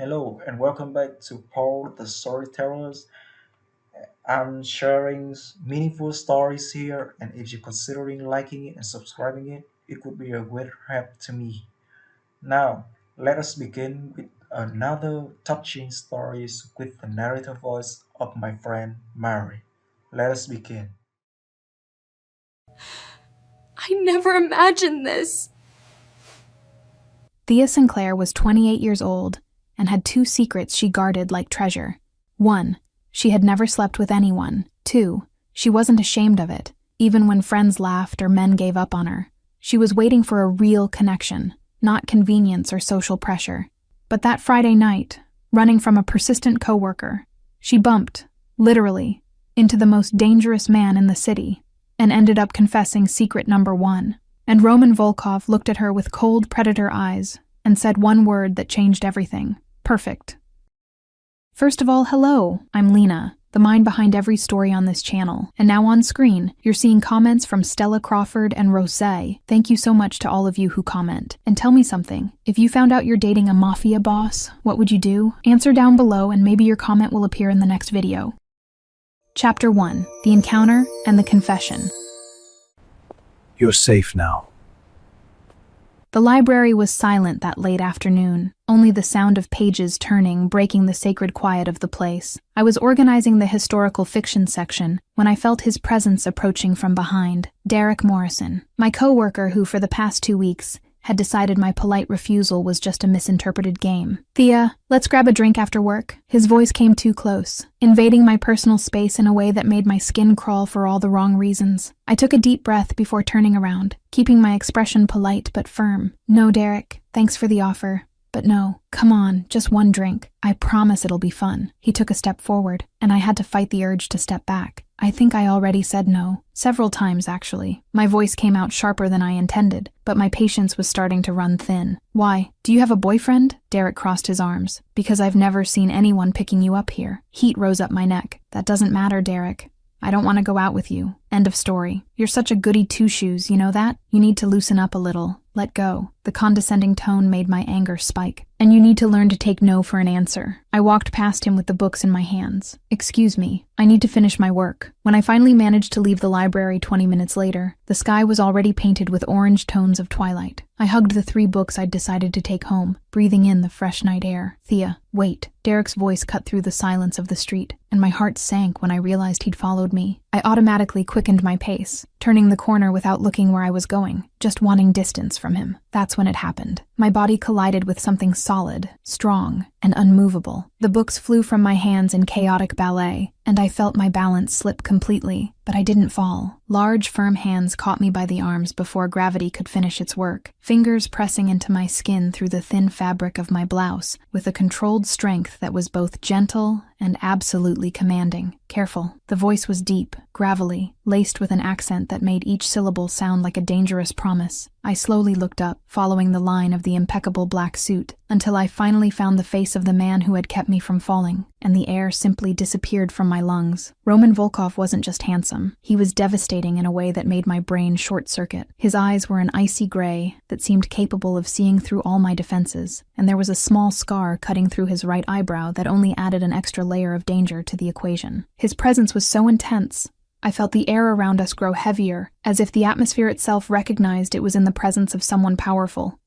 Hello and welcome back to Paul the Storytellers. I'm sharing meaningful stories here, and if you're considering liking it and subscribing it, it would be a great help to me. Now, let us begin with another touching stories with the narrative voice of my friend Mary. Let us begin. I never imagined this. Thea Sinclair was 28 years old and had two secrets she guarded like treasure. 1. She had never slept with anyone. 2. She wasn't ashamed of it, even when friends laughed or men gave up on her. She was waiting for a real connection, not convenience or social pressure. But that Friday night, running from a persistent coworker, she bumped, literally, into the most dangerous man in the city and ended up confessing secret number 1. And Roman Volkov looked at her with cold predator eyes and said one word that changed everything. Perfect. First of all, hello, I'm Lena, the mind behind every story on this channel. And now on screen, you're seeing comments from Stella Crawford and Rose. Thank you so much to all of you who comment. And tell me something, if you found out you're dating a mafia boss, what would you do? Answer down below and maybe your comment will appear in the next video. Chapter 1, The Encounter and the Confession. You're safe now. The library was silent that late afternoon, only the sound of pages turning breaking the sacred quiet of the place. I was organizing the historical fiction section when I felt his presence approaching from behind. Derek Morrison, my coworker who for the past 2 weeks had decided my polite refusal was just a misinterpreted game. Thea, let's grab a drink after work. His voice came too close, invading my personal space in a way that made my skin crawl for all the wrong reasons. I took a deep breath before turning around, keeping my expression polite but firm. No, Derek, thanks for the offer. But no, come on, just one drink. I promise it'll be fun. He took a step forward, and I had to fight the urge to step back. I think I already said no. Several times, actually. My voice came out sharper than I intended, but my patience was starting to run thin. Why? Do you have a boyfriend? Derek crossed his arms. Because I've never seen anyone picking you up here. Heat rose up my neck. That doesn't matter, Derek. I don't want to go out with you. End of story. You're such a goody two-shoes, you know that? You need to loosen up a little. Let go. The condescending tone made my anger spike. And you need to learn to take no for an answer. I walked past him with the books in my hands. Excuse me, I need to finish my work. When I finally managed to leave the library 20 minutes later, the sky was already painted with orange tones of twilight. I hugged the 3 books I'd decided to take home, breathing in the fresh night air. Thea, wait. Derek's voice cut through the silence of the street, and my heart sank when I realized he'd followed me. I automatically quickened my pace, turning the corner without looking where I was going, just wanting distance from him. That's when it happened. My body collided with something solid, strong, and unmovable. The books flew from my hands in chaotic ballet, and I felt my balance slip completely, but I didn't fall. Large, firm hands caught me by the arms before gravity could finish its work, fingers pressing into my skin through the thin fabric of my blouse with a controlled strength that was both gentle and absolutely commanding. Careful. The voice was deep, gravelly, laced with an accent that made each syllable sound like a dangerous promise. I slowly looked up, following the line of the impeccable black suit, until I finally found the face of the man who had kept me from falling, and the air simply disappeared from my lungs. Roman Volkov wasn't just handsome. He was devastating in a way that made my brain short-circuit. His eyes were an icy gray that seemed capable of seeing through all my defenses, and there was a small scar cutting through his right eyebrow that only added an extra layer of danger to the equation. His presence was so intense, I felt the air around us grow heavier, as if the atmosphere itself recognized it was in the presence of someone powerful.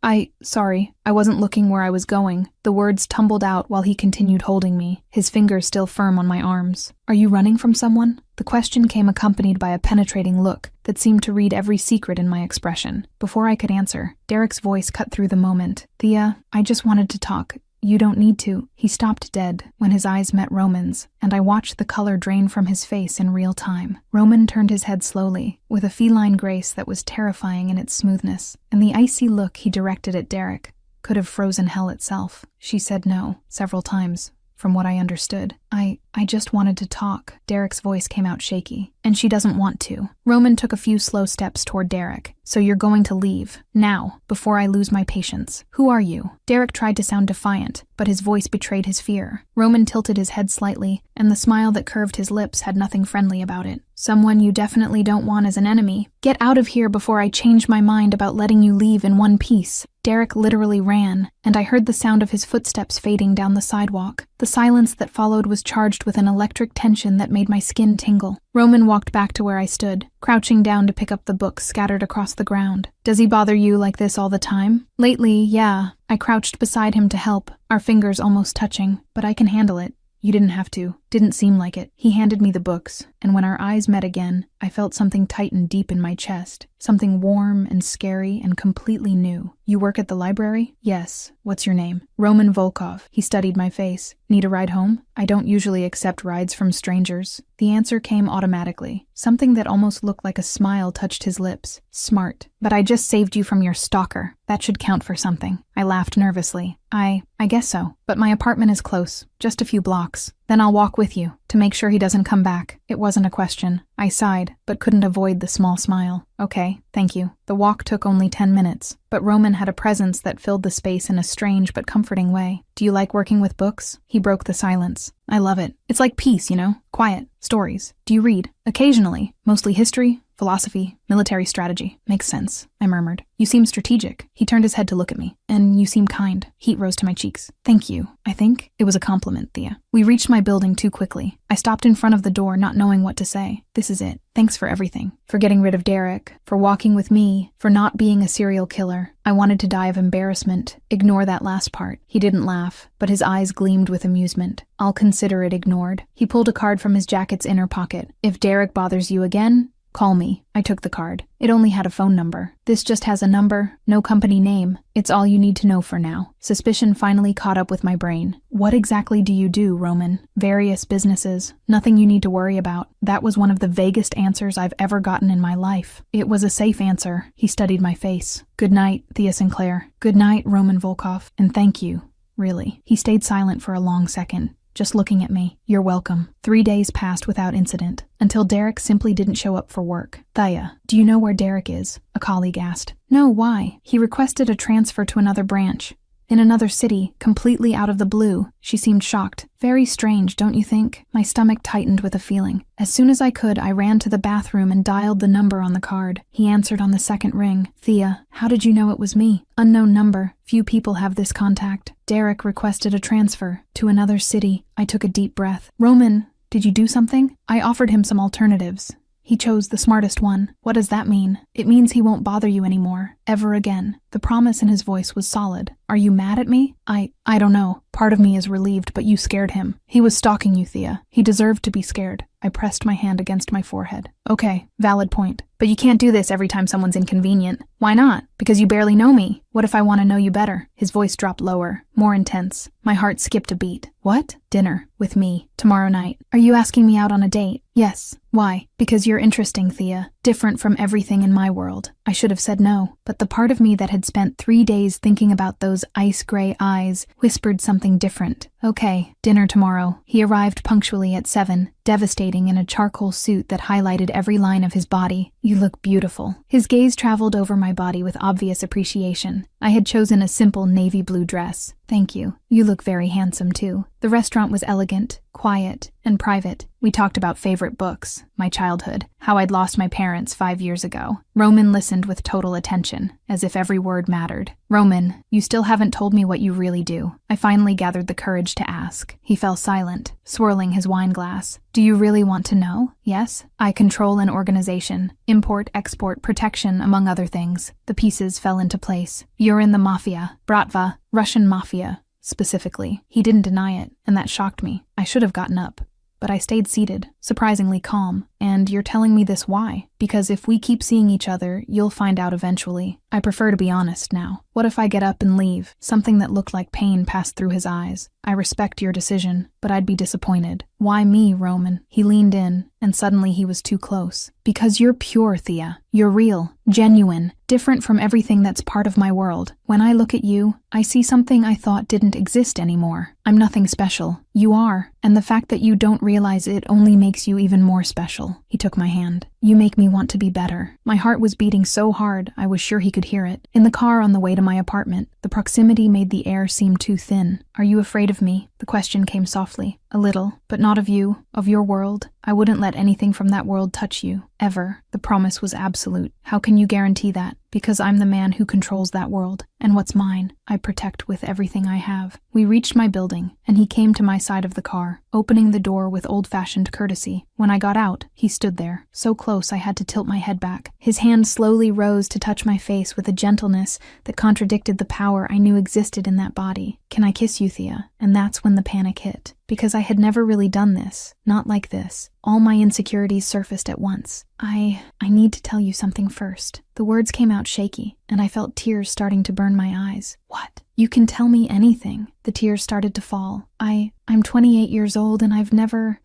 Sorry, I wasn't looking where I was going. The words tumbled out while he continued holding me, his fingers still firm on my arms. Are you running from someone? The question came accompanied by a penetrating look that seemed to read every secret in my expression. Before I could answer, Derek's voice cut through the moment. Thea, I just wanted to talk. You don't need to. He stopped dead when his eyes met Roman's, and I watched the color drain from his face in real time. Roman turned his head slowly, with a feline grace that was terrifying in its smoothness, and the icy look he directed at Derek could have frozen hell itself. She said no, several times, from what I understood. I just wanted to talk. Derek's voice came out shaky. And she doesn't want to. Roman took a few slow steps toward Derek. So you're going to leave. Now, before I lose my patience. Who are you? Derek tried to sound defiant, but his voice betrayed his fear. Roman tilted his head slightly, and the smile that curved his lips had nothing friendly about it. Someone you definitely don't want as an enemy. Get out of here before I change my mind about letting you leave in one piece. Derek literally ran, and I heard the sound of his footsteps fading down the sidewalk. The silence that followed was charged with an electric tension that made my skin tingle. Roman walked back to where I stood, crouching down to pick up the books scattered across the ground. Does he bother you like this all the time? Lately, yeah. I crouched beside him to help, our fingers almost touching, but I can handle it. You didn't have to. Didn't seem like it. He handed me the books, and when our eyes met again, I felt something tighten deep in my chest. Something warm and scary and completely new. You work at the library? Yes. What's your name? Roman Volkov. He studied my face. Need a ride home? I don't usually accept rides from strangers. The answer came automatically. Something that almost looked like a smile touched his lips. Smart. But I just saved you from your stalker. That should count for something. I laughed nervously. I guess so. But my apartment is close. Just a few blocks. Then I'll walk with you, to make sure he doesn't come back. It wasn't a question. I sighed, but couldn't avoid the small smile. Okay, thank you. The walk took only 10 minutes, but Roman had a presence that filled the space in a strange but comforting way. Do you like working with books? He broke the silence. I love it. It's like peace, you know? Quiet. Stories. Do you read? Occasionally. Mostly history, philosophy, military strategy. Makes sense, I murmured. You seem strategic. He turned his head to look at me. And you seem kind. Heat rose to my cheeks. Thank you, I think. It was a compliment, Thea. We reached my building too quickly. I stopped in front of the door, not knowing what to say. This is it. Thanks for everything. For getting rid of Derek. For walking with me. For not being a serial killer. I wanted to die of embarrassment. Ignore that last part. He didn't laugh, but his eyes gleamed with amusement. I'll consider it ignored. He pulled a card from his jacket's inner pocket. If Derek bothers you again, call me. I took the card. It only had a phone number. This just has a number, no company name. It's all you need to know for now. Suspicion finally caught up with my brain. What exactly do you do, Roman? Various businesses. Nothing you need to worry about. That was one of the vaguest answers I've ever gotten in my life. It was a safe answer. He studied my face. Good night, Thea Sinclair. Good night, Roman Volkov. And thank you. Really. He stayed silent for a long second, just looking at me. You're welcome. 3 days passed without incident, until Derek simply didn't show up for work. Thea, do you know where Derek is? A colleague asked. No, why? He requested a transfer to another branch. In another city, completely out of the blue. She seemed shocked. Very strange, don't you think? My stomach tightened with a feeling. As soon as I could, I ran to the bathroom and dialed the number on the card. He answered on the second ring. Thea, how did you know it was me? Unknown number. Few people have this contact. Derek requested a transfer to another city. I took a deep breath. Roman, did you do something? I offered him some alternatives. He chose the smartest one. What does that mean? It means he won't bother you anymore. Ever again. The promise in his voice was solid. Are you mad at me? I don't know. Part of me is relieved, but you scared him. He was stalking you, Thea. He deserved to be scared. I pressed my hand against my forehead. Okay, valid point. But you can't do this every time someone's inconvenient. Why not? Because you barely know me. What if I want to know you better? His voice dropped lower, more intense. My heart skipped a beat. What? Dinner. With me. Tomorrow night. Are you asking me out on a date? Yes. Why? Because you're interesting, Thea. Different from everything in my world. I should have said no, but the part of me that had spent 3 days thinking about those ice-gray eyes whispered something different. Okay, dinner tomorrow. He arrived punctually at 7, devastating in a charcoal suit that highlighted every line of his body. You look beautiful. His gaze traveled over my body with obvious appreciation. I had chosen a simple navy blue dress. Thank you. You look very handsome, too. The restaurant was elegant, quiet, and private. We talked about favorite books, my childhood, how I'd lost my parents 5 years ago. Roman listened with total attention, as if every word mattered. Roman, you still haven't told me what you really do. I finally gathered the courage to ask. He fell silent, swirling his wine glass. Do you really want to know? Yes? I control an organization. Import, export, protection, among other things. The pieces fell into place. You're in the Mafia. Bratva. Russian Mafia, specifically. He didn't deny it, and that shocked me. I should have gotten up. But I stayed seated, surprisingly calm. And you're telling me this why? Because if we keep seeing each other, you'll find out eventually. I prefer to be honest now. What if I get up and leave? Something that looked like pain passed through his eyes. I respect your decision, but I'd be disappointed. Why me, Roman? He leaned in, and suddenly he was too close. Because you're pure, Thea. You're real, genuine, different from everything that's part of my world. When I look at you, I see something I thought didn't exist anymore. I'm nothing special. You are, and the fact that you don't realize it only makes you even more special. He took my hand. You make me want to be better. My heart was beating so hard, I was sure he could hear it. In the car on the way to my apartment, the proximity made the air seem too thin. Are you afraid of me? The question came softly. A little, but not of you, of your world. I wouldn't let anything from that world touch you, ever. The promise was absolute. How can you guarantee that? Because I'm the man who controls that world, and what's mine, I protect with everything I have. We reached my building, and he came to my side of the car, opening the door with old-fashioned courtesy. When I got out, he stood there, so close I had to tilt my head back. His hand slowly rose to touch my face with a gentleness that contradicted the power I knew existed in that body. Can I kiss you, Thea? And that's when the panic hit. Because I had never really done this. Not like this. All my insecurities surfaced at once. I need to tell you something first. The words came out shaky, and I felt tears starting to burn my eyes. What? You can tell me anything. The tears started to fall. I'm 28 years old and I've never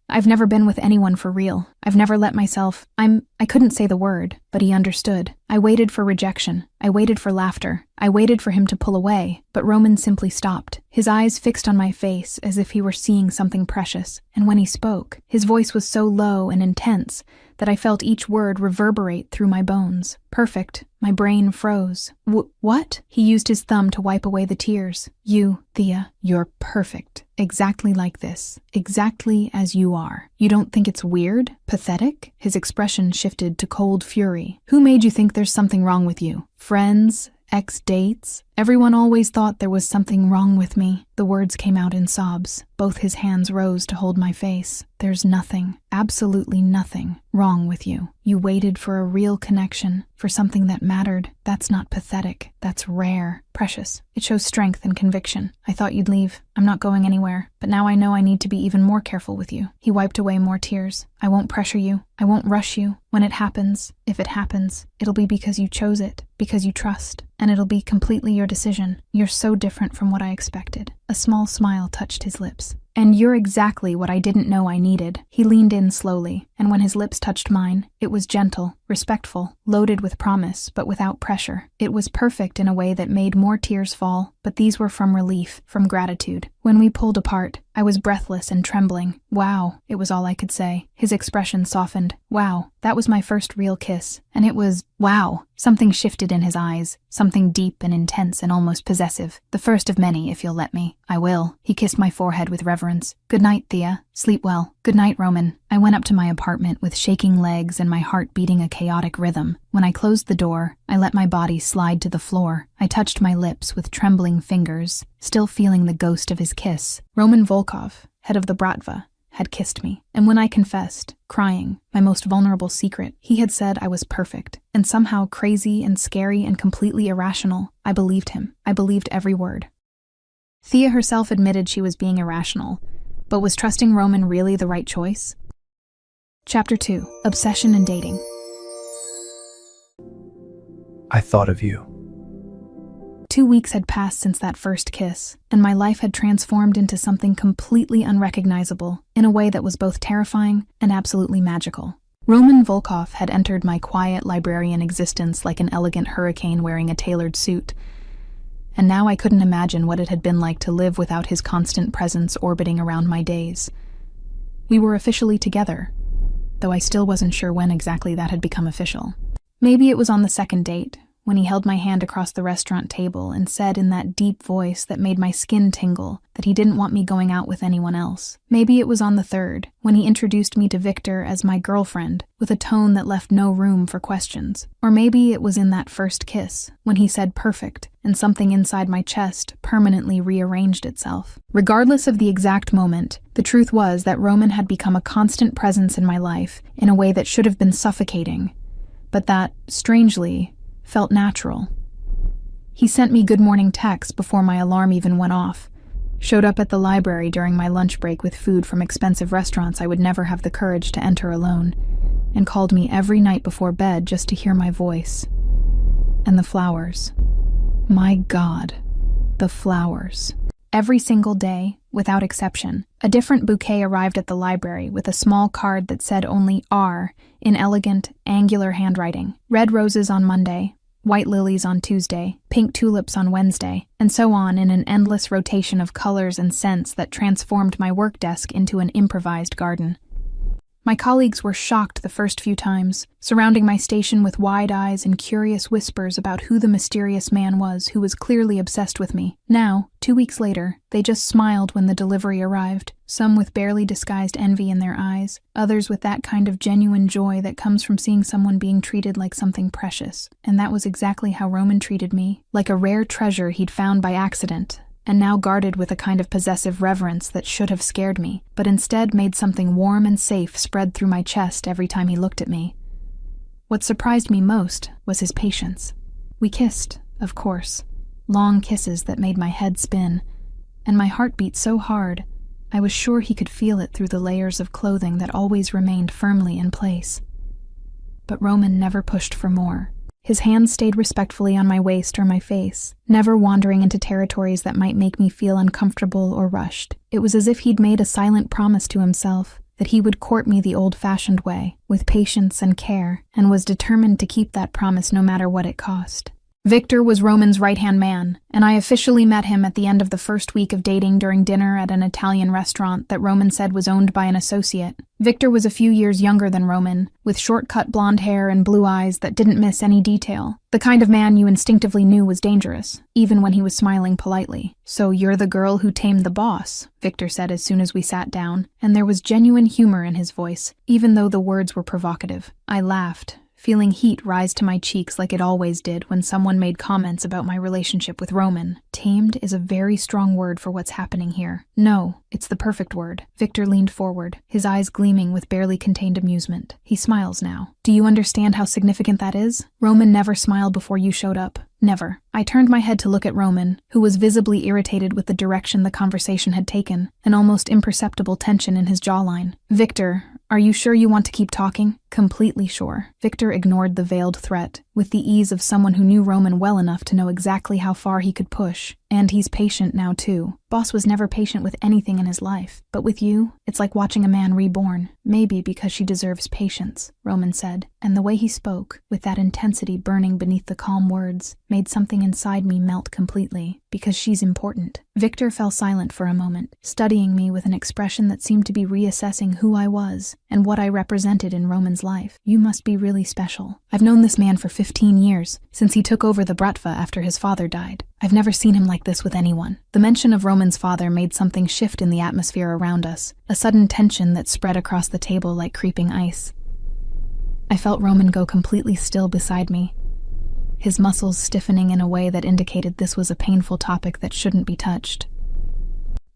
been with anyone for real. I've never let myself. I couldn't say the word, but he understood. I waited for rejection. I waited for laughter. I waited for him to pull away, but Roman simply stopped. His eyes fixed on my face as if he were seeing something precious. And when he spoke, his voice was so low and intense that I felt each word reverberate through my bones. Perfect. My brain froze. What? He used his thumb to wipe away the tears. You, Thea, you're perfect. Exactly like this. Exactly as you are. You don't think it's weird? Pathetic? His expression shifted to cold fury. Who made you think there's something wrong with you? Friends? Ex-dates? Everyone always thought there was something wrong with me. The words came out in sobs. Both his hands rose to hold my face. There's nothing, absolutely nothing, wrong with you. You waited for a real connection, for something that mattered. That's not pathetic. That's rare. Precious. It shows strength and conviction. I thought you'd leave. I'm not going anywhere, but now I know I need to be even more careful with you. He wiped away more tears. I won't pressure you. I won't rush you. When it happens, if it happens, it'll be because you chose it, because you trust, and it'll be completely your decision. You're so different from what I expected. A small smile touched his lips. And you're exactly what I didn't know I needed. He leaned in slowly, and when his lips touched mine, it was gentle, respectful, loaded with promise, but without pressure. It was perfect in a way that made more tears fall, but these were from relief, from gratitude. When we pulled apart, I was breathless and trembling. Wow, it was all I could say. His expression softened. Wow, that was my first real kiss. And it was, wow. Something shifted in his eyes, something deep and intense and almost possessive. The first of many, if you'll let me. I will. He kissed my forehead with reverence. Good night, Thea. Sleep well. Good night, Roman. I went up to my apartment with shaking legs and my heart beating a chaotic rhythm. When I closed the door, I let my body slide to the floor. I touched my lips with trembling fingers, still feeling the ghost of his kiss. Roman Volkov, head of the Bratva, had kissed me. And when I confessed, crying, my most vulnerable secret, he had said I was perfect, and somehow crazy and scary and completely irrational. I believed him. I believed every word. Thea herself admitted she was being irrational, but was trusting Roman really the right choice? Chapter 2. Obsession and Dating. I thought of you. 2 weeks had passed since that first kiss, and my life had transformed into something completely unrecognizable, in a way that was both terrifying and absolutely magical. Roman Volkov had entered my quiet librarian existence like an elegant hurricane wearing a tailored suit, and now I couldn't imagine what it had been like to live without his constant presence orbiting around my days. We were officially together, though I still wasn't sure when exactly that had become official. Maybe it was on the second date, when he held my hand across the restaurant table and said in that deep voice that made my skin tingle that he didn't want me going out with anyone else. Maybe it was on the third, when he introduced me to Victor as my girlfriend, with a tone that left no room for questions. Or maybe it was in that first kiss, when he said perfect, and something inside my chest permanently rearranged itself. Regardless of the exact moment, the truth was that Roman had become a constant presence in my life in a way that should have been suffocating, but that, strangely, felt natural. He sent me good morning texts before my alarm even went off, Showed up at the library during my lunch break with food from expensive restaurants I would never have the courage to enter alone, and called me every night before bed just to hear my voice. And the flowers. My God, the flowers. Every single day, without exception, a different bouquet arrived at the library with a small card that said only R in elegant, angular handwriting. Red roses on Monday, white lilies on Tuesday, pink tulips on Wednesday, and so on in an endless rotation of colors and scents that transformed my work desk into an improvised garden. My colleagues were shocked the first few times, surrounding my station with wide eyes and curious whispers about who the mysterious man was who was clearly obsessed with me. Now, 2 weeks later, they just smiled when the delivery arrived, some with barely disguised envy in their eyes, others with that kind of genuine joy that comes from seeing someone being treated like something precious. And that was exactly how Roman treated me, like a rare treasure he'd found by accident, and now guarded with a kind of possessive reverence that should have scared me, but instead made something warm and safe spread through my chest every time he looked at me. What surprised me most was his patience. We kissed, of course, long kisses that made my head spin, and my heart beat so hard, I was sure he could feel it through the layers of clothing that always remained firmly in place. But Roman never pushed for more. His hands stayed respectfully on my waist or my face, never wandering into territories that might make me feel uncomfortable or rushed. It was as if he'd made a silent promise to himself that he would court me the old-fashioned way, with patience and care, and was determined to keep that promise no matter what it cost. Victor was Roman's right-hand man, and I officially met him at the end of the first week of dating during dinner at an Italian restaurant that Roman said was owned by an associate. Victor was a few years younger than Roman, with short-cut blonde hair and blue eyes that didn't miss any detail. The kind of man you instinctively knew was dangerous, even when he was smiling politely. "So you're the girl who tamed the boss," Victor said as soon as we sat down, and there was genuine humor in his voice, even though the words were provocative. I laughed, feeling heat rise to my cheeks like it always did when someone made comments about my relationship with Roman. Tamed is a very strong word for what's happening here. No, it's the perfect word. Victor leaned forward, his eyes gleaming with barely contained amusement. He smiles now. "Do you understand how significant that is? Roman never smiled before you showed up. Never." I turned my head to look at Roman, who was visibly irritated with the direction the conversation had taken, an almost imperceptible tension in his jawline. "Victor, are you sure you want to keep talking?" "Completely sure." Victor ignored the veiled threat, with the ease of someone who knew Roman well enough to know exactly how far he could push. And he's patient now too. Boss was never patient with anything in his life, but with you, it's like watching a man reborn. "Maybe because she deserves patience," Roman said, and the way he spoke, with that intensity burning beneath the calm words, made something inside me melt completely. "Because she's important." Victor fell silent for a moment, studying me with an expression that seemed to be reassessing who I was and what I represented in Roman's life. "You must be really special. I've known this man for 15 years, since he took over the Bratva after his father died. I've never seen him like this with anyone." The mention of Roman's father made something shift in the atmosphere around us, a sudden tension that spread across the table like creeping ice. I felt Roman go completely still beside me, his muscles stiffening in a way that indicated this was a painful topic that shouldn't be touched.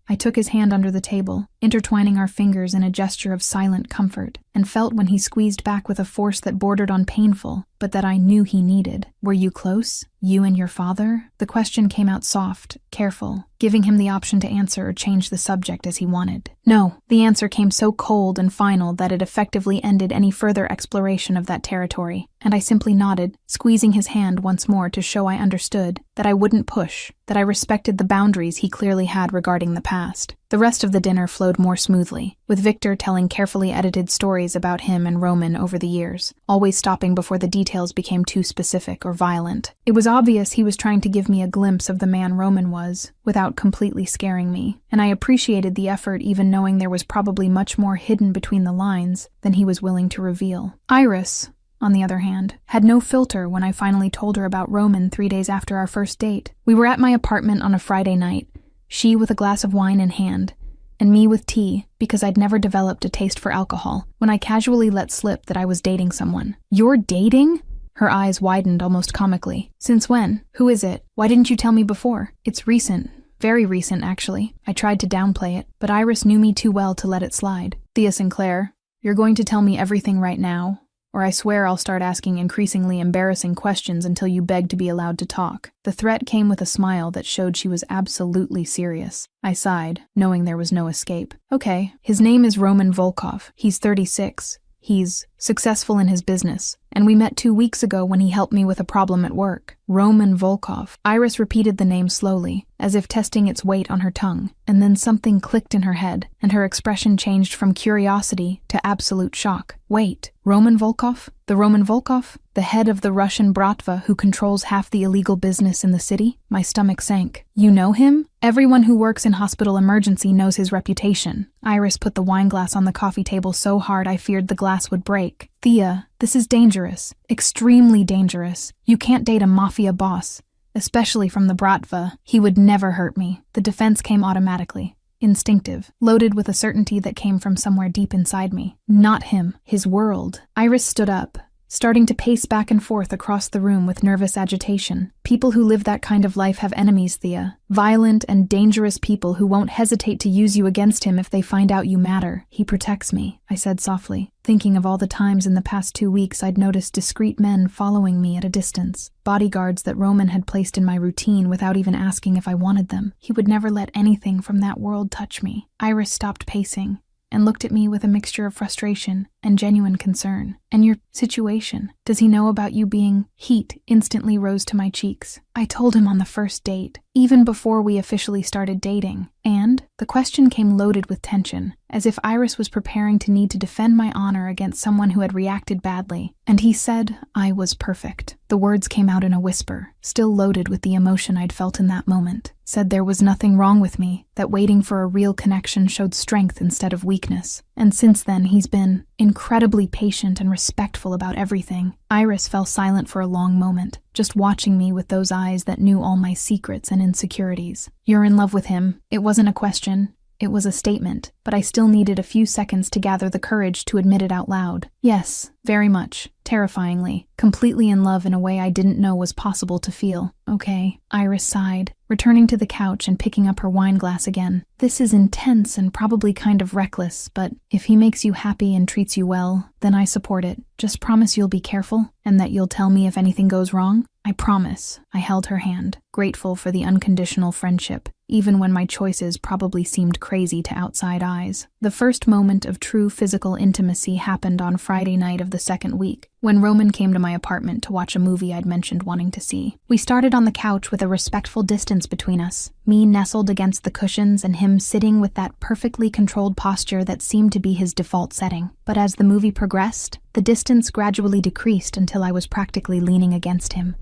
I took his hand under the table, intertwining our fingers in a gesture of silent comfort, and felt when he squeezed back with a force that bordered on painful, but that I knew he needed. "Were you close? You and your father?" The question came out soft, careful, giving him the option to answer or change the subject as he wanted. "No." The answer came so cold and final that it effectively ended any further exploration of that territory, and I simply nodded, squeezing his hand once more to show I understood, that I wouldn't push, that I respected the boundaries he clearly had regarding the past. The rest of the dinner flowed more smoothly, with Victor telling carefully edited stories about him and Roman over the years, always stopping before the details became too specific or violent. It was obvious he was trying to give me a glimpse of the man Roman was, without completely scaring me, and I appreciated the effort even knowing there was probably much more hidden between the lines than he was willing to reveal. Iris, on the other hand, had no filter when I finally told her about Roman 3 days after our first date. We were at my apartment on a Friday night, she with a glass of wine in hand, and me with tea, because I'd never developed a taste for alcohol, when I casually let slip that I was dating someone. "You're dating?" Her eyes widened almost comically. "Since when? Who is it? Why didn't you tell me before?" "It's recent. Very recent, actually." I tried to downplay it, but Iris knew me too well to let it slide. "Thea Sinclair, you're going to tell me everything right now, or I swear I'll start asking increasingly embarrassing questions until you beg to be allowed to talk." The threat came with a smile that showed she was absolutely serious. I sighed, knowing there was no escape. "Okay, his name is Roman Volkov. He's 36. He's successful in his business, and we met 2 weeks ago when he helped me with a problem at work." Roman Volkov. Iris repeated the name slowly, as if testing its weight on her tongue, and then something clicked in her head, and her expression changed from curiosity to absolute shock. "Wait, Roman Volkov? The Roman Volkov? The head of the Russian Bratva who controls half the illegal business in the city?" My stomach sank. "You know him? Everyone who works in hospital emergency knows his reputation." Iris put the wine glass on the coffee table so hard I feared the glass would break. "Thea, this is dangerous. Extremely dangerous. You can't date a mafia boss, especially from the Bratva. He would never hurt me." The defense came automatically. Instinctive, loaded with a certainty that came from somewhere deep inside me. Not him, his world. Iris stood up, starting to pace back and forth across the room with nervous agitation. "People who live that kind of life have enemies, Thea. Violent and dangerous people who won't hesitate to use you against him if they find out you matter. He protects me," I said softly, thinking of all the times in the past 2 weeks I'd noticed discreet men following me at a distance. Bodyguards that Roman had placed in my routine without even asking if I wanted them. He would never let anything from that world touch me. Iris stopped pacing and looked at me with a mixture of frustration and genuine concern. "And your situation? Does he know about you being—" Heat instantly rose to my cheeks. "I told him on the first date, even before we officially started dating." And the question came loaded with tension, as if Iris was preparing to need to defend my honor against someone who had reacted badly. "And he said I was perfect." The words came out in a whisper, still loaded with the emotion I'd felt in that moment. Said there was nothing wrong with me, that waiting for a real connection showed strength instead of weakness. And since then, he's been incredibly patient and respectful about everything. Iris fell silent for a long moment, just watching me with those eyes that knew all my secrets and insecurities. "You're in love with him." It wasn't a question. It was a statement, but I still needed a few seconds to gather the courage to admit it out loud. "Yes, very much. Terrifyingly. Completely in love in a way I didn't know was possible to feel." "Okay." Iris sighed, returning to the couch and picking up her wine glass again. "This is intense and probably kind of reckless, but if he makes you happy and treats you well, then I support it. Just promise you'll be careful, and that you'll tell me if anything goes wrong." "I promise." I held her hand, grateful for the unconditional friendship, even when my choices probably seemed crazy to outside eyes. The first moment of true physical intimacy happened on Friday night of the second week, when Roman came to my apartment to watch a movie I'd mentioned wanting to see. We started on the couch with a respectful distance between us, me nestled against the cushions and him sitting with that perfectly controlled posture that seemed to be his default setting. But as the movie progressed, the distance gradually decreased until I was practically leaning against him,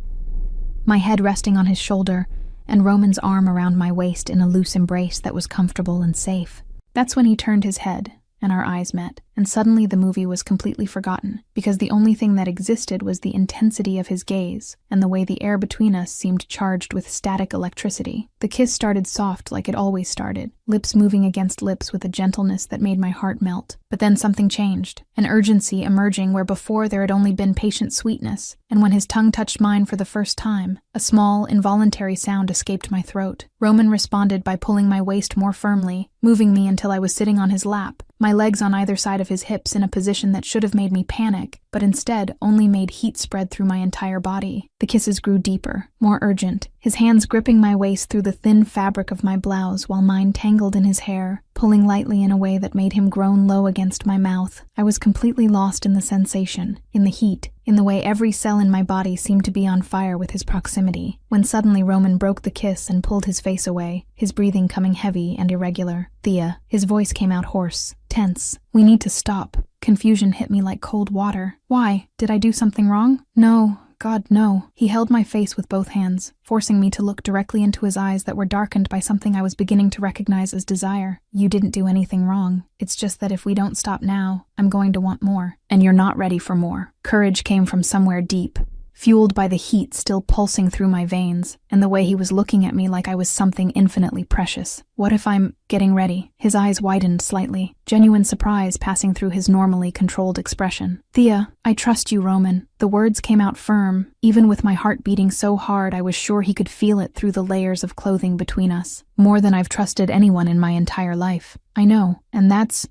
my head resting on his shoulder, and Roman's arm around my waist in a loose embrace that was comfortable and safe. That's when he turned his head, and our eyes met, and suddenly the movie was completely forgotten, because the only thing that existed was the intensity of his gaze, and the way the air between us seemed charged with static electricity. The kiss started soft like it always started, lips moving against lips with a gentleness that made my heart melt. But then something changed, an urgency emerging where before there had only been patient sweetness, and when his tongue touched mine for the first time, a small, involuntary sound escaped my throat. Roman responded by pulling my waist more firmly, moving me until I was sitting on his lap, my legs on either side of his hips in a position that should have made me panic, but instead only made heat spread through my entire body. The kisses grew deeper, more urgent, his hands gripping my waist through the thin fabric of my blouse while mine tangled in his hair, pulling lightly in a way that made him groan low against my mouth. I was completely lost in the sensation, in the heat, in the way every cell in my body seemed to be on fire with his proximity, when suddenly Roman broke the kiss and pulled his face away, his breathing coming heavy and irregular. "Thea." His voice came out hoarse, tense. "We need to stop." Confusion hit me like cold water. "Why? Did I do something wrong?" "No. God, no." He held my face with both hands, forcing me to look directly into his eyes that were darkened by something I was beginning to recognize as desire. "You didn't do anything wrong. It's just that if we don't stop now, I'm going to want more. And you're not ready for more." Courage came from somewhere deep, fueled by the heat still pulsing through my veins, and the way he was looking at me like I was something infinitely precious. "What if I'm getting ready. His eyes widened slightly, genuine surprise passing through his normally controlled expression. Thea, I trust you, Roman. The words came out firm, even with my heart beating so hard I was sure he could feel it through the layers of clothing between us. More than I've trusted anyone in my entire life. I know, and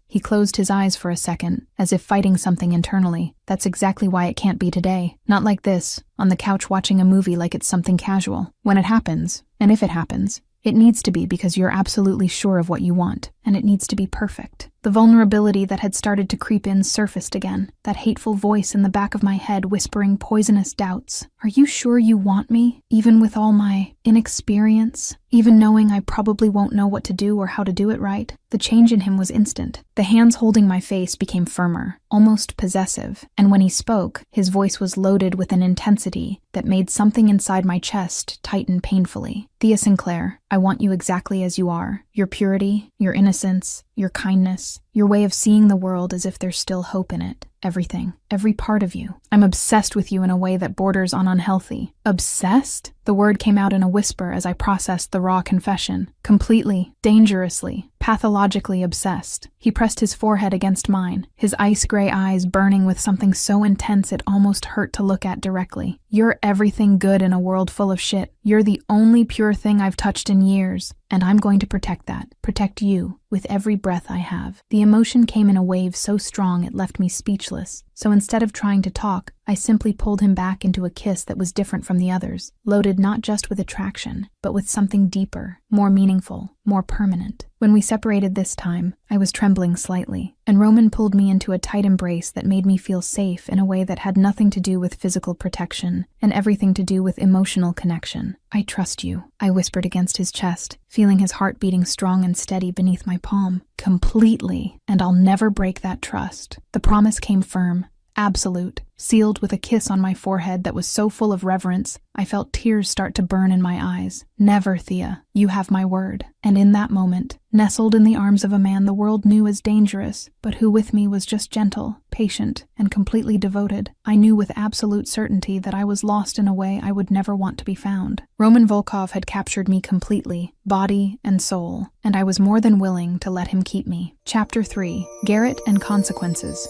he closed his eyes for a second, as if fighting something internally. That's exactly why it can't be today. Not like this, on the couch watching a movie like it's something casual. When it happens, and if it happens, it needs to be because you're absolutely sure of what you want, and it needs to be perfect. The vulnerability that had started to creep in surfaced again, that hateful voice in the back of my head whispering poisonous doubts. Are you sure you want me, even with all my inexperience? Even knowing I probably won't know what to do or how to do it right? The change in him was instant. The hands holding my face became firmer, almost possessive, and when he spoke, his voice was loaded with an intensity that made something inside my chest tighten painfully. Thea Sinclair, I want you exactly as you are. Your purity, your innocence, your kindness, your way of seeing the world as if there's still hope in it. Everything. Every part of you. I'm obsessed with you in a way that borders on unhealthy. Obsessed? The word came out in a whisper as I processed the raw confession. Completely, dangerously, pathologically obsessed. He pressed his forehead against mine, his ice-gray eyes burning with something so intense it almost hurt to look at directly. You're everything good in a world full of shit. You're the only pure thing I've touched in years, and I'm going to protect that. Protect you, with every breath I have. The emotion came in a wave so strong it left me speechless. So instead of trying to talk, I simply pulled him back into a kiss that was different from the others, loaded not just with attraction, but with something deeper, more meaningful, more permanent. When we separated this time, I was trembling slightly, and Roman pulled me into a tight embrace that made me feel safe in a way that had nothing to do with physical protection and everything to do with emotional connection. I trust you, I whispered against his chest, feeling his heart beating strong and steady beneath my palm. Completely, and I'll never break that trust. The promise came firm, absolute, sealed with a kiss on my forehead that was so full of reverence, I felt tears start to burn in my eyes. Never, Thea. You have my word. And in that moment, nestled in the arms of a man the world knew as dangerous, but who with me was just gentle, patient, and completely devoted, I knew with absolute certainty that I was lost in a way I would never want to be found. Roman Volkov had captured me completely, body and soul, and I was more than willing to let him keep me. Chapter 3. Garrett and Consequences.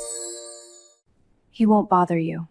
He won't bother you.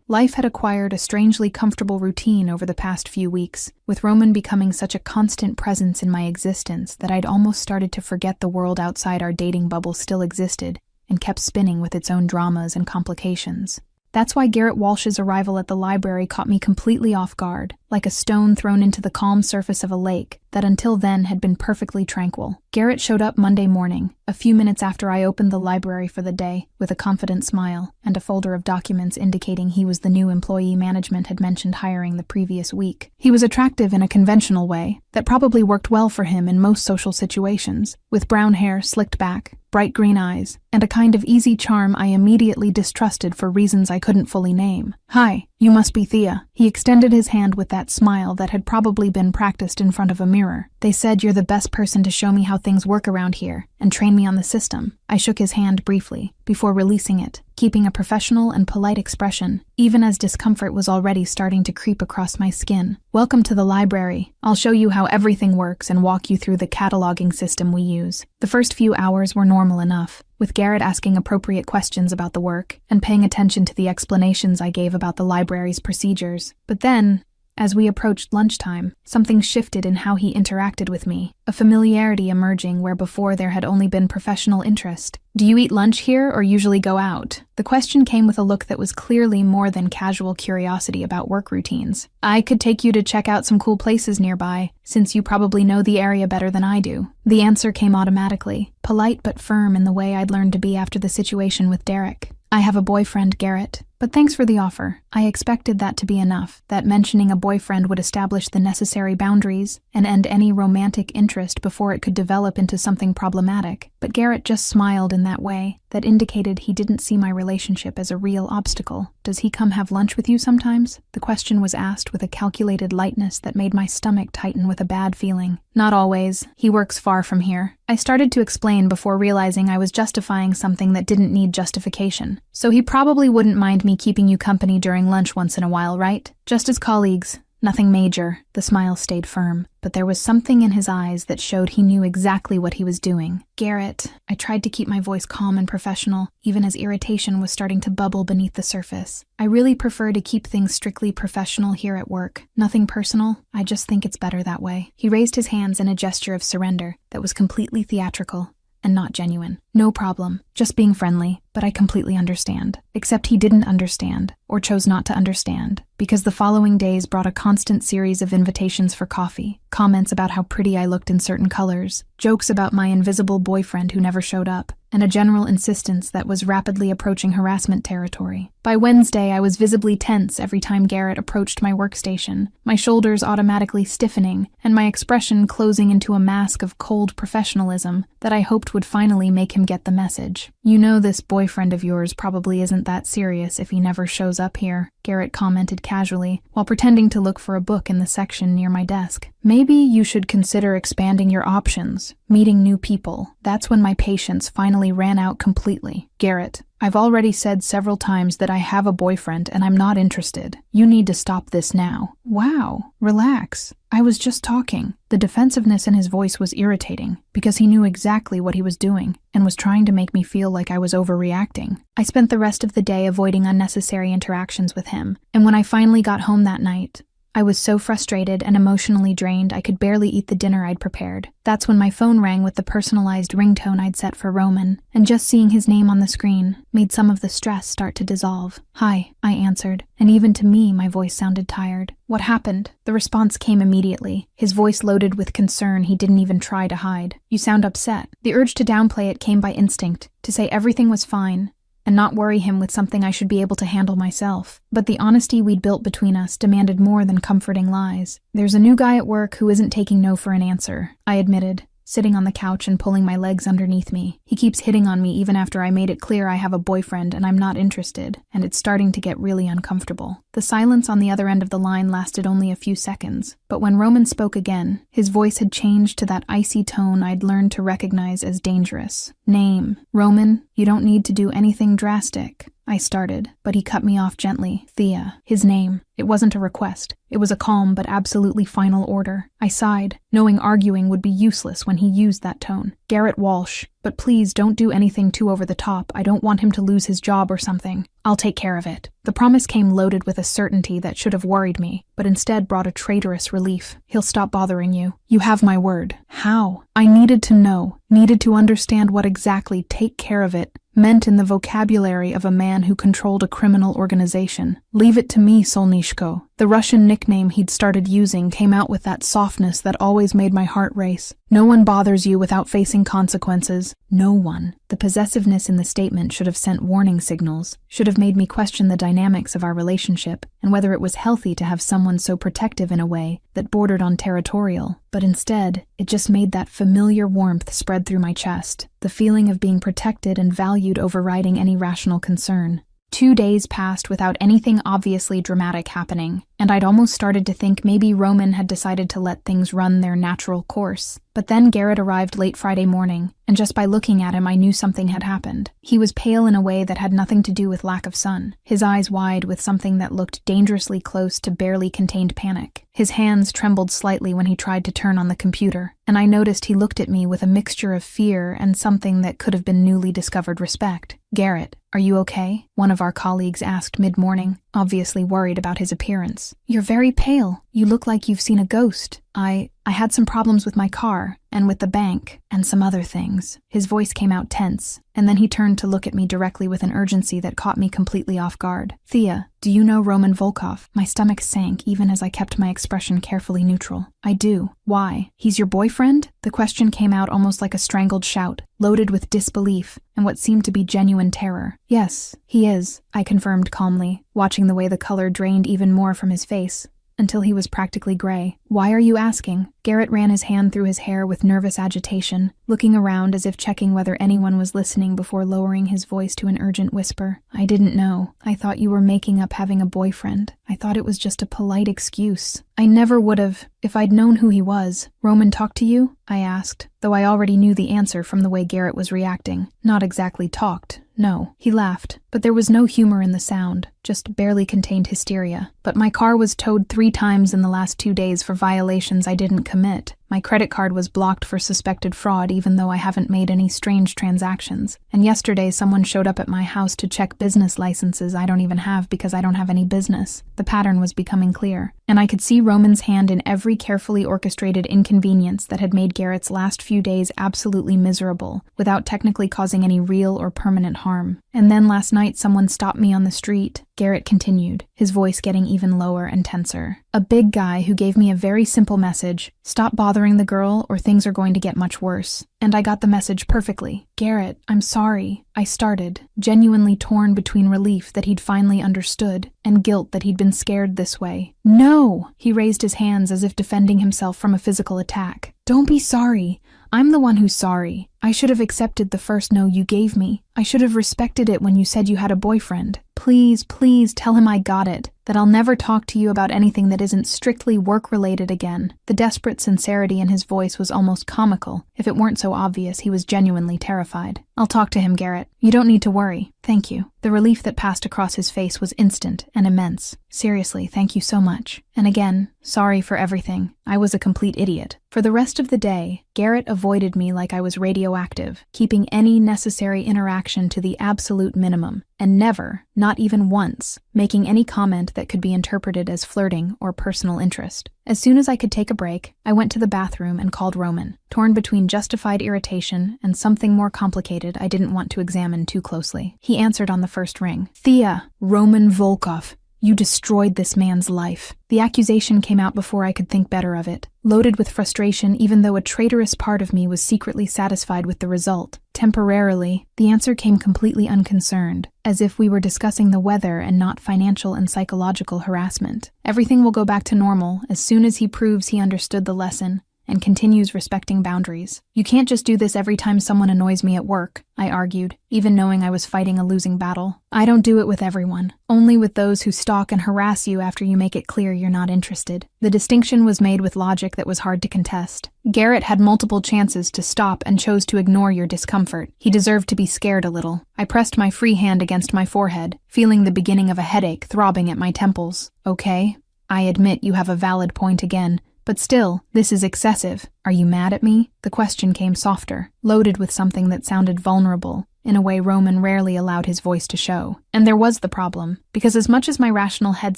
Life had acquired a strangely comfortable routine over the past few weeks, with Roman becoming such a constant presence in my existence that I'd almost started to forget the world outside our dating bubble still existed and kept spinning with its own dramas and complications. That's why Garrett Walsh's arrival at the library caught me completely off guard, like a stone thrown into the calm surface of a lake that until then had been perfectly tranquil. Garrett showed up Monday morning, a few minutes after I opened the library for the day, with a confident smile and a folder of documents indicating he was the new employee management had mentioned hiring the previous week. He was attractive in a conventional way that probably worked well for him in most social situations, with brown hair slicked back, bright green eyes, and a kind of easy charm I immediately distrusted for reasons I couldn't fully name. Hi, you must be Thea. He extended his hand with that smile that had probably been practiced in front of a mirror. They said you're the best person to show me how things work around here and train me on the system. I shook his hand briefly, before releasing it, keeping a professional and polite expression, even as discomfort was already starting to creep across my skin. Welcome to the library. I'll show you how everything works and walk you through the cataloging system we use. The first few hours were normal enough, with Garrett asking appropriate questions about the work and paying attention to the explanations I gave about the library's procedures. But then, as we approached lunchtime, something shifted in how he interacted with me, a familiarity emerging where before there had only been professional interest. Do you eat lunch here or usually go out? The question came with a look that was clearly more than casual curiosity about work routines. I could take you to check out some cool places nearby, since you probably know the area better than I do. The answer came automatically, polite but firm in the way I'd learned to be after the situation with Derek. I have a boyfriend, Garrett. But thanks for the offer. I expected that to be enough, that mentioning a boyfriend would establish the necessary boundaries and end any romantic interest before it could develop into something problematic. But Garrett just smiled in that way, that indicated he didn't see my relationship as a real obstacle. Does he come have lunch with you sometimes? The question was asked with a calculated lightness that made my stomach tighten with a bad feeling. Not always. He works far from here. I started to explain before realizing I was justifying something that didn't need justification. So he probably wouldn't mind me keeping you company during lunch once in a while, right? Just as colleagues. Nothing major. The smile stayed firm, but there was something in his eyes that showed he knew exactly what he was doing. Garrett, I tried to keep my voice calm and professional, even as irritation was starting to bubble beneath the surface. I really prefer to keep things strictly professional here at work. Nothing personal. I just think it's better that way. He raised his hands in a gesture of surrender that was completely theatrical and not genuine. No problem. Just being friendly, but I completely understand. Except he didn't understand, or chose not to understand, because the following days brought a constant series of invitations for coffee, comments about how pretty I looked in certain colors, jokes about my invisible boyfriend who never showed up, and a general insistence that was rapidly approaching harassment territory. By Wednesday, I was visibly tense every time Garrett approached my workstation, my shoulders automatically stiffening, and my expression closing into a mask of cold professionalism that I hoped would finally make him get the message. You know this boyfriend of yours probably isn't that serious if he never shows up here, Garrett commented casually, while pretending to look for a book in the section near my desk. Maybe you should consider expanding your options, meeting new people. That's when my patience finally ran out completely. Garrett, I've already said several times that I have a boyfriend and I'm not interested. You need to stop this now. Wow, relax. I was just talking. The defensiveness in his voice was irritating because he knew exactly what he was doing and was trying to make me feel like I was overreacting. I spent the rest of the day avoiding unnecessary interactions with him, and when I finally got home that night, I was so frustrated and emotionally drained I could barely eat the dinner I'd prepared. That's when my phone rang with the personalized ringtone I'd set for Roman, and just seeing his name on the screen made some of the stress start to dissolve. Hi, I answered, and even to me my voice sounded tired. What happened? The response came immediately, his voice loaded with concern he didn't even try to hide. You sound upset. The urge to downplay it came by instinct, to say everything was fine, and not worry him with something I should be able to handle myself. But the honesty we'd built between us demanded more than comforting lies. There's a new guy at work who isn't taking no for an answer, I admitted, sitting on the couch and pulling my legs underneath me. He keeps hitting on me even after I made it clear I have a boyfriend and I'm not interested, and it's starting to get really uncomfortable. The silence on the other end of the line lasted only a few seconds, but when Roman spoke again, his voice had changed to that icy tone I'd learned to recognize as dangerous. Name. Roman, you don't need to do anything drastic. I started, but he cut me off gently. Thea. His name. It wasn't a request. It was a calm but absolutely final order. I sighed, knowing arguing would be useless when he used that tone. Garrett Walsh. But please don't do anything too over the top. I don't want him to lose his job or something. I'll take care of it. The promise came loaded with a certainty that should have worried me, but instead brought a traitorous relief. He'll stop bothering you. You have my word. How? I needed to know, needed to understand what exactly "take care of it" meant in the vocabulary of a man who controlled a criminal organization. Leave it to me, Solnishko. The Russian nickname he'd started using came out with that softness that always made my heart race. No one bothers you without facing consequences. No one. The possessiveness in the statement should have sent warning signals, should have made me question the dynamics of our relationship and whether it was healthy to have someone so protective in a way that bordered on territorial. But instead, it just made that familiar warmth spread through my chest, the feeling of being protected and valued overriding any rational concern. 2 days passed without anything obviously dramatic happening, and I'd almost started to think maybe Roman had decided to let things run their natural course. But then Garrett arrived late Friday morning, and just by looking at him I knew something had happened. He was pale in a way that had nothing to do with lack of sun, his eyes wide with something that looked dangerously close to barely contained panic. His hands trembled slightly when he tried to turn on the computer, and I noticed he looked at me with a mixture of fear and something that could have been newly discovered respect. Garrett, are you okay? One of our colleagues asked mid-morning, obviously worried about his appearance. You're very pale. You look like you've seen a ghost. I had some problems with my car, and with the bank, and some other things. His voice came out tense, and then he turned to look at me directly with an urgency that caught me completely off guard. Thea, do you know Roman Volkov? My stomach sank even as I kept my expression carefully neutral. I do. Why? He's your boyfriend? The question came out almost like a strangled shout, loaded with disbelief and what seemed to be genuine terror. Yes, he is, I confirmed calmly, watching the way the color drained even more from his face, until he was practically gray. Why are you asking? Garrett ran his hand through his hair with nervous agitation, looking around as if checking whether anyone was listening before lowering his voice to an urgent whisper. I didn't know. I thought you were making up having a boyfriend. I thought it was just a polite excuse. I never would have, if I'd known who he was. Roman talked to you? I asked, though I already knew the answer from the way Garrett was reacting. Not exactly talked. No. He laughed, but there was no humor in the sound, just barely contained hysteria. But my car was towed 3 times in the last 2 days for violations I didn't commit. My credit card was blocked for suspected fraud even though I haven't made any strange transactions. And yesterday someone showed up at my house to check business licenses I don't even have because I don't have any business. The pattern was becoming clear, and I could see Roman's hand in every carefully orchestrated inconvenience that had made Garrett's last few days absolutely miserable, without technically causing any real or permanent harm. And then last night someone stopped me on the street. Garrett continued, his voice getting even lower and tenser. A big guy who gave me a very simple message: stop bothering the girl or things are going to get much worse. And I got the message perfectly. Garrett, I'm sorry. I started, genuinely torn between relief that he'd finally understood and guilt that he'd been scared this way. No! He raised his hands as if defending himself from a physical attack. Don't be sorry. I'm the one who's sorry. I should have accepted the first no you gave me. I should have respected it when you said you had a boyfriend. Please, please tell him I got it, that I'll never talk to you about anything that isn't strictly work-related again. The desperate sincerity in his voice was almost comical. If it weren't so obvious, he was genuinely terrified. I'll talk to him, Garrett. You don't need to worry. Thank you. The relief that passed across his face was instant and immense. Seriously, thank you so much. And again, sorry for everything. I was a complete idiot. For the rest of the day, Garrett avoided me like I was radioactive, keeping any necessary interaction to the absolute minimum, and never, not even once, making any comment that could be interpreted as flirting or personal interest. As soon as I could take a break, I went to the bathroom and called Roman, torn between justified irritation and something more complicated I didn't want to examine too closely. He answered on the first ring. Thea, Roman Volkov. You destroyed this man's life. The accusation came out before I could think better of it. Loaded with frustration, even though a traitorous part of me was secretly satisfied with the result. Temporarily, the answer came completely unconcerned, as if we were discussing the weather and not financial and psychological harassment. Everything will go back to normal as soon as he proves he understood the lesson and continues respecting boundaries. You can't just do this every time someone annoys me at work, I argued, even knowing I was fighting a losing battle. I don't do it with everyone, only with those who stalk and harass you after you make it clear you're not interested. The distinction was made with logic that was hard to contest. Garrett had multiple chances to stop and chose to ignore your discomfort. He deserved to be scared a little. I pressed my free hand against my forehead, feeling the beginning of a headache throbbing at my temples. Okay, I admit you have a valid point again. But still, this is excessive. Are you mad at me? The question came softer, loaded with something that sounded vulnerable, in a way Roman rarely allowed his voice to show. And there was the problem, because as much as my rational head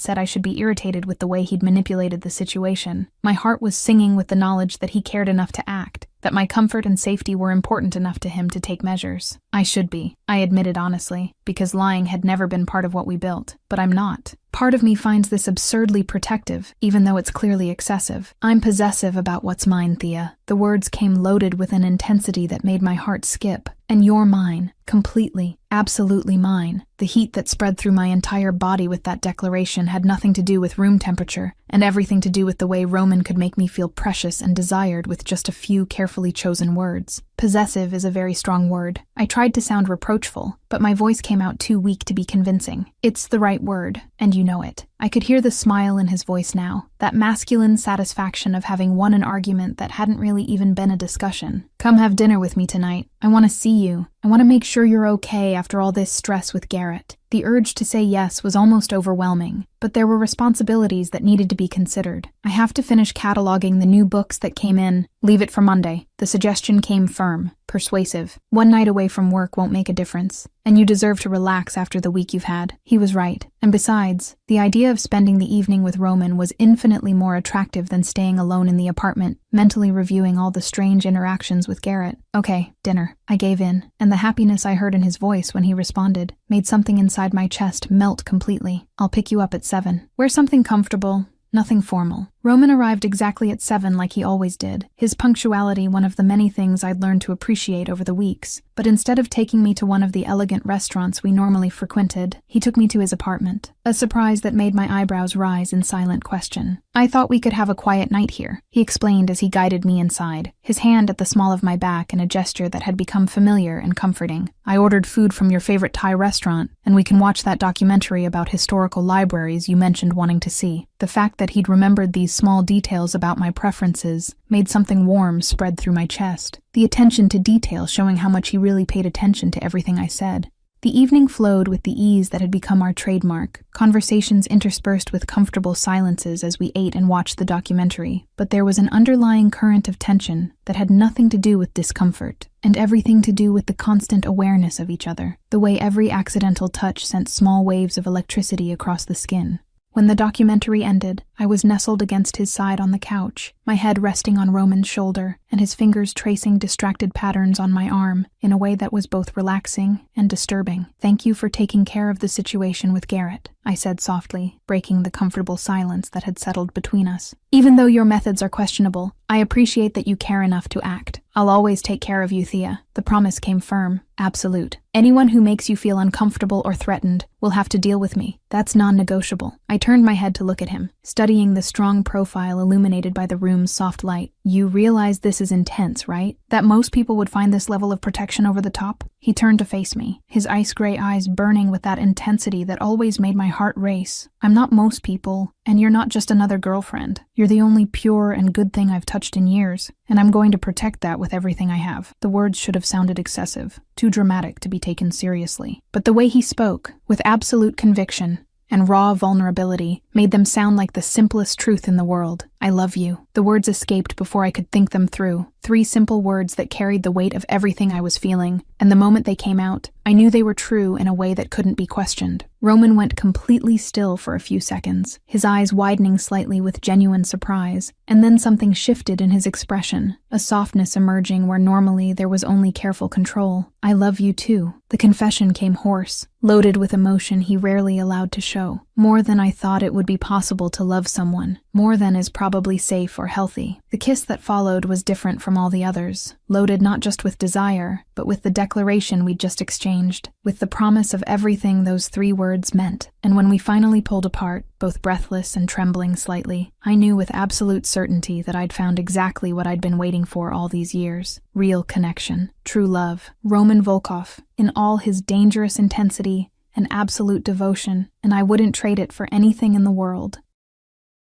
said I should be irritated with the way he'd manipulated the situation, my heart was singing with the knowledge that he cared enough to act, that my comfort and safety were important enough to him to take measures. I should be, I admitted honestly, because lying had never been part of what we built, but I'm not. Part of me finds this absurdly protective, even though it's clearly excessive. I'm possessive about what's mine, Thea. The words came loaded with an intensity that made my heart skip. And you're mine, completely, absolutely mine. The heat that spread through my entire body with that declaration had nothing to do with room temperature, and everything to do with the way Roman could make me feel precious and desired with just a few carefully chosen words. Possessive is a very strong word. I tried to sound reproachful, but my voice came out too weak to be convincing. It's the right word, and you know it. I could hear the smile in his voice now, that masculine satisfaction of having won an argument that hadn't really even been a discussion. Come have dinner with me tonight. I want to see you. I want to make sure you're okay after all this stress with Garrett. The urge to say yes was almost overwhelming, but there were responsibilities that needed to be considered. I have to finish cataloging the new books that came in. Leave it for Monday. The suggestion came firm, persuasive. One night away from work won't make a difference, and you deserve to relax after the week you've had. He was right. And besides, the idea of spending the evening with Roman was infinitely more attractive than staying alone in the apartment, mentally reviewing all the strange interactions with Garrett. Okay, dinner. I gave in, and the happiness I heard in his voice when he responded made something inside my chest melt completely. I'll pick you up at 7. Wear something comfortable. Nothing formal. Roman arrived exactly at 7 like he always did, his punctuality one of the many things I'd learned to appreciate over the weeks. But instead of taking me to one of the elegant restaurants we normally frequented, he took me to his apartment, a surprise that made my eyebrows rise in silent question. I thought we could have a quiet night here, he explained as he guided me inside, his hand at the small of my back in a gesture that had become familiar and comforting. I ordered food from your favorite Thai restaurant, and we can watch that documentary about historical libraries you mentioned wanting to see. The fact that he'd remembered these small details about my preferences made something warm spread through my chest. The attention to detail showing how much he really paid attention to everything I said. The evening flowed with the ease that had become our trademark, conversations interspersed with comfortable silences as we ate and watched the documentary, but there was an underlying current of tension that had nothing to do with discomfort, and everything to do with the constant awareness of each other, the way every accidental touch sent small waves of electricity across the skin. When the documentary ended, I was nestled against his side on the couch, my head resting on Roman's shoulder, and his fingers tracing distracted patterns on my arm in a way that was both relaxing and disturbing. "Thank you for taking care of the situation with Garrett," I said softly, breaking the comfortable silence that had settled between us. "Even though your methods are questionable, I appreciate that you care enough to act. I'll always take care of you, Thea." The promise came firm, absolute. "Anyone who makes you feel uncomfortable or threatened will have to deal with me. That's non-negotiable." I turned my head to look at him, studying the strong profile illuminated by the room's soft light. "You realize this is intense, right? That most people would find this level of protection over the top?" He turned to face me, his ice-gray eyes burning with that intensity that always made my heart race. "I'm not most people, and you're not just another girlfriend. You're the only pure and good thing I've touched in years, and I'm going to protect that with everything I have." The words should have sounded excessive, too dramatic to be taken seriously. But the way he spoke, with absolute conviction and raw vulnerability, made them sound like the simplest truth in the world. "I love you." The words escaped before I could think them through. 3 simple words that carried the weight of everything I was feeling, and the moment they came out, I knew they were true in a way that couldn't be questioned. Roman went completely still for a few seconds, his eyes widening slightly with genuine surprise, and then something shifted in his expression, a softness emerging where normally there was only careful control. "I love you too." The confession came hoarse, loaded with emotion he rarely allowed to show. "More than I thought it would be possible to love someone. More than is probably safe or healthy." The kiss that followed was different from all the others, loaded not just with desire, but with the declaration we'd just exchanged, with the promise of everything those 3 words meant. And when we finally pulled apart, both breathless and trembling slightly, I knew with absolute certainty that I'd found exactly what I'd been waiting for all these years. Real connection, true love. Roman Volkov, in all his dangerous intensity and absolute devotion, and I wouldn't trade it for anything in the world.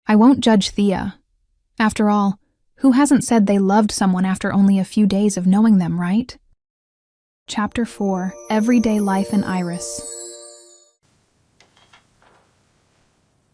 I won't judge Thea. After all, who hasn't said they loved someone after only a few days of knowing them, right? Chapter 4, Everyday Life in Iris.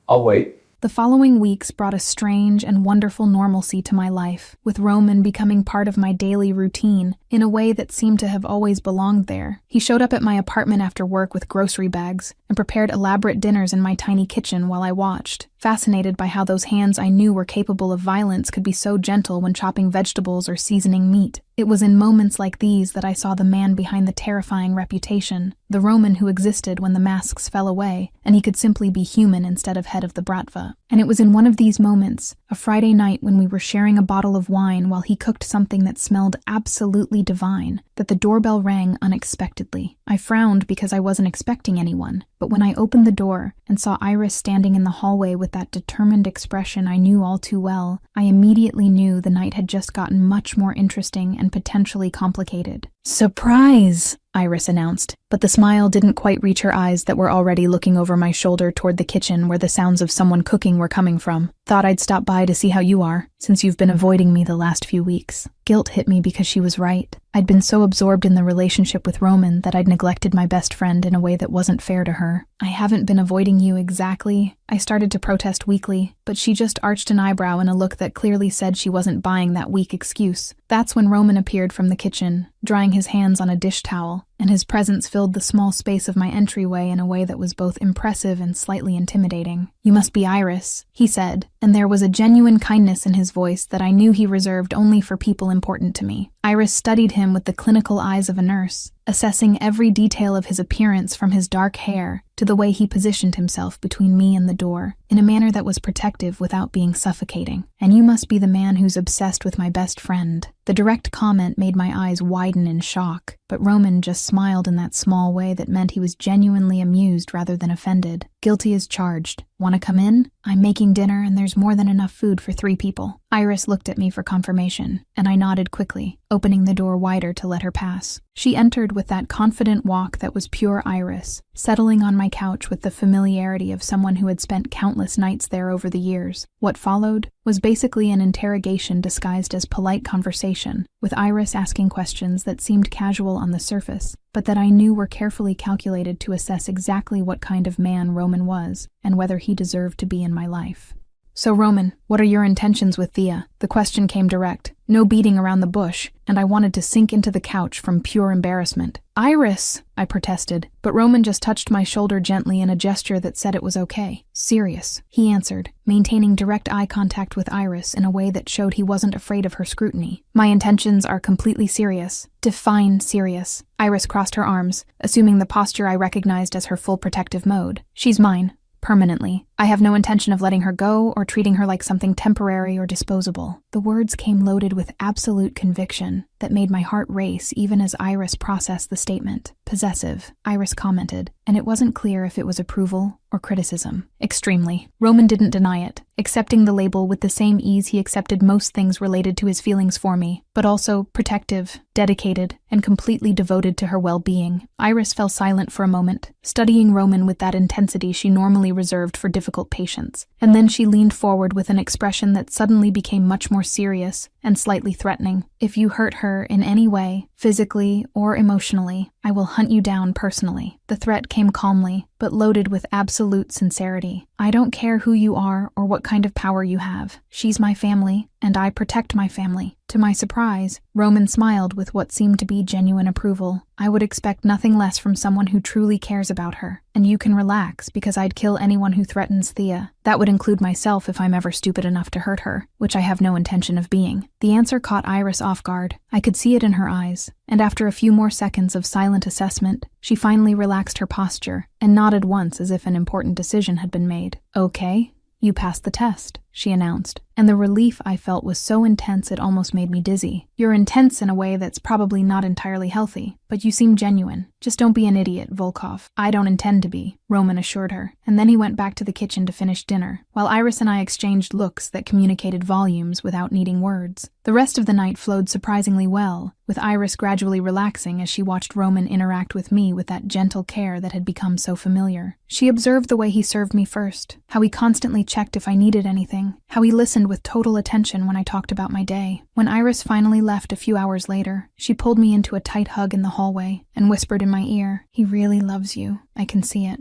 I'll wait. The following weeks brought a strange and wonderful normalcy to my life, with Roman becoming part of my daily routine in a way that seemed to have always belonged there. He showed up at my apartment after work with grocery bags and prepared elaborate dinners in my tiny kitchen while I watched, fascinated by how those hands I knew were capable of violence could be so gentle when chopping vegetables or seasoning meat. It was in moments like these that I saw the man behind the terrifying reputation, the Roman who existed when the masks fell away, and he could simply be human instead of head of the Bratva. And it was in one of these moments, a Friday night when we were sharing a bottle of wine while he cooked something that smelled absolutely divine, that the doorbell rang unexpectedly. I frowned because I wasn't expecting anyone, but when I opened the door and saw Iris standing in the hallway with that determined expression I knew all too well, I immediately knew the night had just gotten much more interesting and potentially complicated. "Surprise!" Iris announced, but the smile didn't quite reach her eyes that were already looking over my shoulder toward the kitchen where the sounds of someone cooking were coming from. "Thought I'd stop by to see how you are, since you've been avoiding me the last few weeks." Guilt hit me because she was right. I'd been so absorbed in the relationship with Roman that I'd neglected my best friend in a way that wasn't fair to her. "I haven't been avoiding you exactly." I started to protest weakly, but she just arched an eyebrow in a look that clearly said she wasn't buying that weak excuse. That's when Roman appeared from the kitchen, drying his hands on a dish towel, and his presence filled the small space of my entryway in a way that was both impressive and slightly intimidating. "You must be Iris," he said, and there was a genuine kindness in his voice that I knew he reserved only for people important to me. Iris studied him with the clinical eyes of a nurse, assessing every detail of his appearance from his dark hair to the way he positioned himself between me and the door, in a manner that was protective without being suffocating. "And you must be the man who's obsessed with my best friend." The direct comment made my eyes widen in shock, but Roman just smiled in that small way that meant he was genuinely amused rather than offended. "Guilty as charged. Want to come in? I'm making dinner and there's more than enough food for 3 people. Iris looked at me for confirmation, and I nodded quickly, opening the door wider to let her pass. She entered with that confident walk that was pure Iris, settling on my couch with the familiarity of someone who had spent countless nights there over the years. What followed was basically an interrogation disguised as polite conversation, with Iris asking questions that seemed casual on the surface, but that I knew were carefully calculated to assess exactly what kind of man Roman was and whether he deserved to be in my life. "So, Roman, what are your intentions with Thea?" The question came direct, no beating around the bush, and I wanted to sink into the couch from pure embarrassment. "Iris," I protested, but Roman just touched my shoulder gently in a gesture that said it was okay. "Serious," he answered, maintaining direct eye contact with Iris in a way that showed he wasn't afraid of her scrutiny. "My intentions are completely serious." "Define serious." Iris crossed her arms, assuming the posture I recognized as her full protective mode. "She's mine. Permanently. I have no intention of letting her go or treating her like something temporary or disposable." The words came loaded with absolute conviction that made my heart race even as Iris processed the statement. "Possessive," Iris commented, and it wasn't clear if it was approval or criticism. "Extremely." Roman didn't deny it, accepting the label with the same ease he accepted most things related to his feelings for me, but also protective, dedicated, and completely devoted to her well-being. Iris fell silent for a moment, studying Roman with that intensity she normally reserved for difficult patients, and then she leaned forward with an expression that suddenly became much more serious and slightly threatening. "If you hurt her in any way, physically or emotionally, I will hunt you down personally." The threat came calmly, but loaded with absolute sincerity. "I don't care who you are or what kind of power you have. She's my family, and I protect my family." To my surprise, Roman smiled with what seemed to be genuine approval. "I would expect nothing less from someone who truly cares about her, and you can relax because I'd kill anyone who threatens Thea. That would include myself if I'm ever stupid enough to hurt her, which I have no intention of being." The answer caught Iris off guard. I could see it in her eyes, and after a few more seconds of silent assessment, she finally relaxed her posture and nodded once as if an important decision had been made. "Okay, you passed the test," she announced, and the relief I felt was so intense it almost made me dizzy. "You're intense in a way that's probably not entirely healthy, but you seem genuine. Just don't be an idiot, Volkov." "I don't intend to be," Roman assured her, and then he went back to the kitchen to finish dinner, while Iris and I exchanged looks that communicated volumes without needing words. The rest of the night flowed surprisingly well, with Iris gradually relaxing as she watched Roman interact with me with that gentle care that had become so familiar. She observed the way he served me first, how he constantly checked if I needed anything, how he listened with total attention when I talked about my day. When Iris finally left a few hours later, she pulled me into a tight hug in the hallway and whispered in my ear, "He really loves you. I can see it.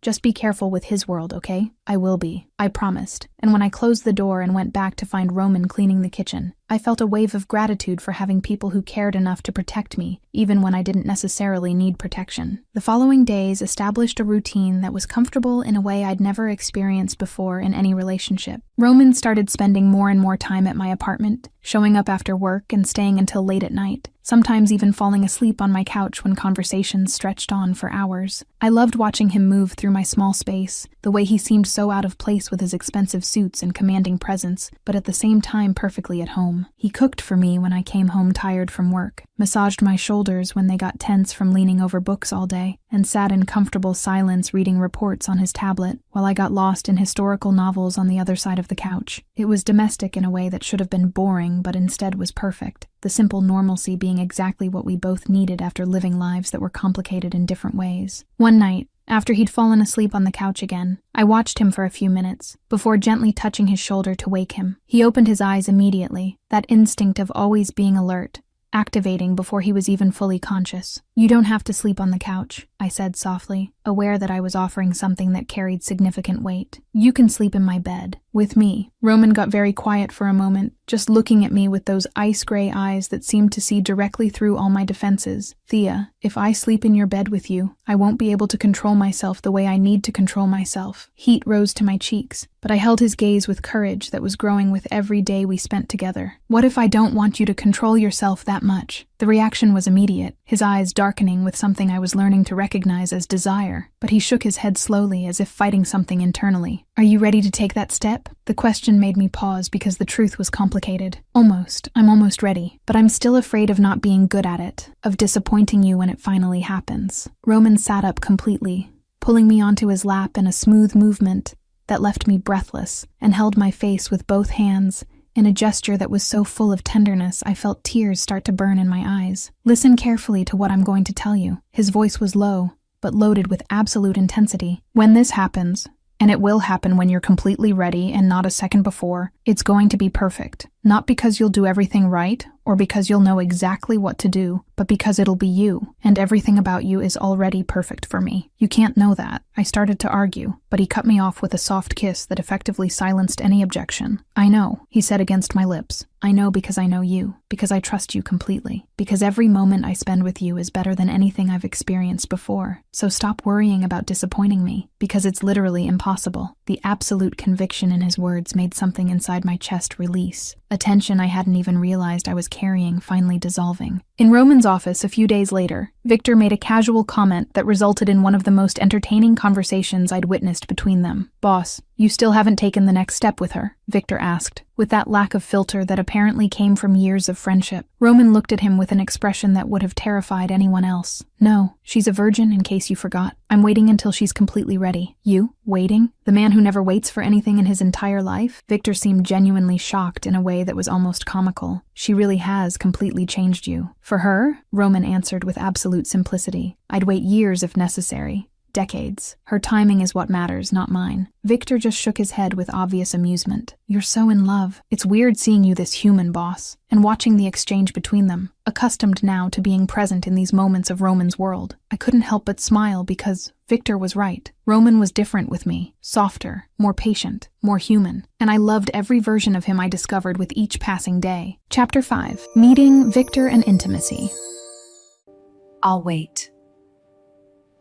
Just be careful with his world, okay?" "I will be," I promised, and when I closed the door and went back to find Roman cleaning the kitchen, I felt a wave of gratitude for having people who cared enough to protect me, even when I didn't necessarily need protection. The following days established a routine that was comfortable in a way I'd never experienced before in any relationship. Roman started spending more and more time at my apartment, showing up after work and staying until late at night, sometimes even falling asleep on my couch when conversations stretched on for hours. I loved watching him move through my small space, the way he seemed so out of place with his expensive suits and commanding presence, but at the same time perfectly at home. He cooked for me when I came home tired from work, massaged my shoulders when they got tense from leaning over books all day, and sat in comfortable silence reading reports on his tablet while I got lost in historical novels on the other side of the couch. It was domestic in a way that should have been boring but instead was perfect, the simple normalcy being exactly what we both needed after living lives that were complicated in different ways. One night, after he'd fallen asleep on the couch again, I watched him for a few minutes, before gently touching his shoulder to wake him. He opened his eyes immediately, that instinct of always being alert, activating before he was even fully conscious. "You don't have to sleep on the couch," I said softly, aware that I was offering something that carried significant weight. "You can sleep in my bed, with me." Roman got very quiet for a moment, just looking at me with those ice-gray eyes that seemed to see directly through all my defenses. "Thea, if I sleep in your bed with you, I won't be able to control myself the way I need to control myself." Heat rose to my cheeks, but I held his gaze with courage that was growing with every day we spent together. "What if I don't want you to control yourself that much?" The reaction was immediate, his eyes darkening with something I was learning to recognize as desire, but he shook his head slowly as if fighting something internally. "Are you ready to take that step?" The question made me pause because the truth was complicated. "Almost. I'm almost ready, but I'm still afraid of not being good at it, of disappointing you when it finally happens." Roman sat up completely, pulling me onto his lap in a smooth movement that left me breathless, and held my face with both hands, in a gesture that was so full of tenderness I felt tears start to burn in my eyes. "Listen carefully to what I'm going to tell you." His voice was low, but loaded with absolute intensity. "When this happens, and it will happen when you're completely ready and not a second before, it's going to be perfect. Not because you'll do everything right or because you'll know exactly what to do, but because it'll be you, and everything about you is already perfect for me. You can't know that. I started to argue, but he cut me off with a soft kiss that effectively silenced any objection. I know, he said against my lips. I know because I know you, because I trust you completely, because every moment I spend with you is better than anything I've experienced before. So stop worrying about disappointing me, because it's literally impossible. The absolute conviction in his words made something inside my chest release. A tension I hadn't even realized I was carrying finally dissolving. In Roman's office a few days later, Victor made a casual comment that resulted in one of the most entertaining conversations I'd witnessed between them. "Boss, you still haven't taken the next step with her?" Victor asked, with that lack of filter that apparently came from years of friendship. Roman looked at him with an expression that would have terrified anyone else. "No, she's a virgin, in case you forgot. I'm waiting until she's completely ready." "You? Waiting? The man who never waits for anything in his entire life?" Victor seemed genuinely shocked in a way that was almost comical. "She really has completely changed you." "For her?" Roman answered with absolute simplicity. "I'd wait years if necessary. Decades. Her timing is what matters, not mine." Victor just shook his head with obvious amusement. "You're so in love. It's weird seeing you this human, boss, and watching the exchange between them. Accustomed now to being present in these moments of Roman's world, I couldn't help but smile because Victor was right. Roman was different with me, softer, more patient, more human, and I loved every version of him I discovered with each passing day. Chapter 5. Meeting Victor and Intimacy. I'll wait.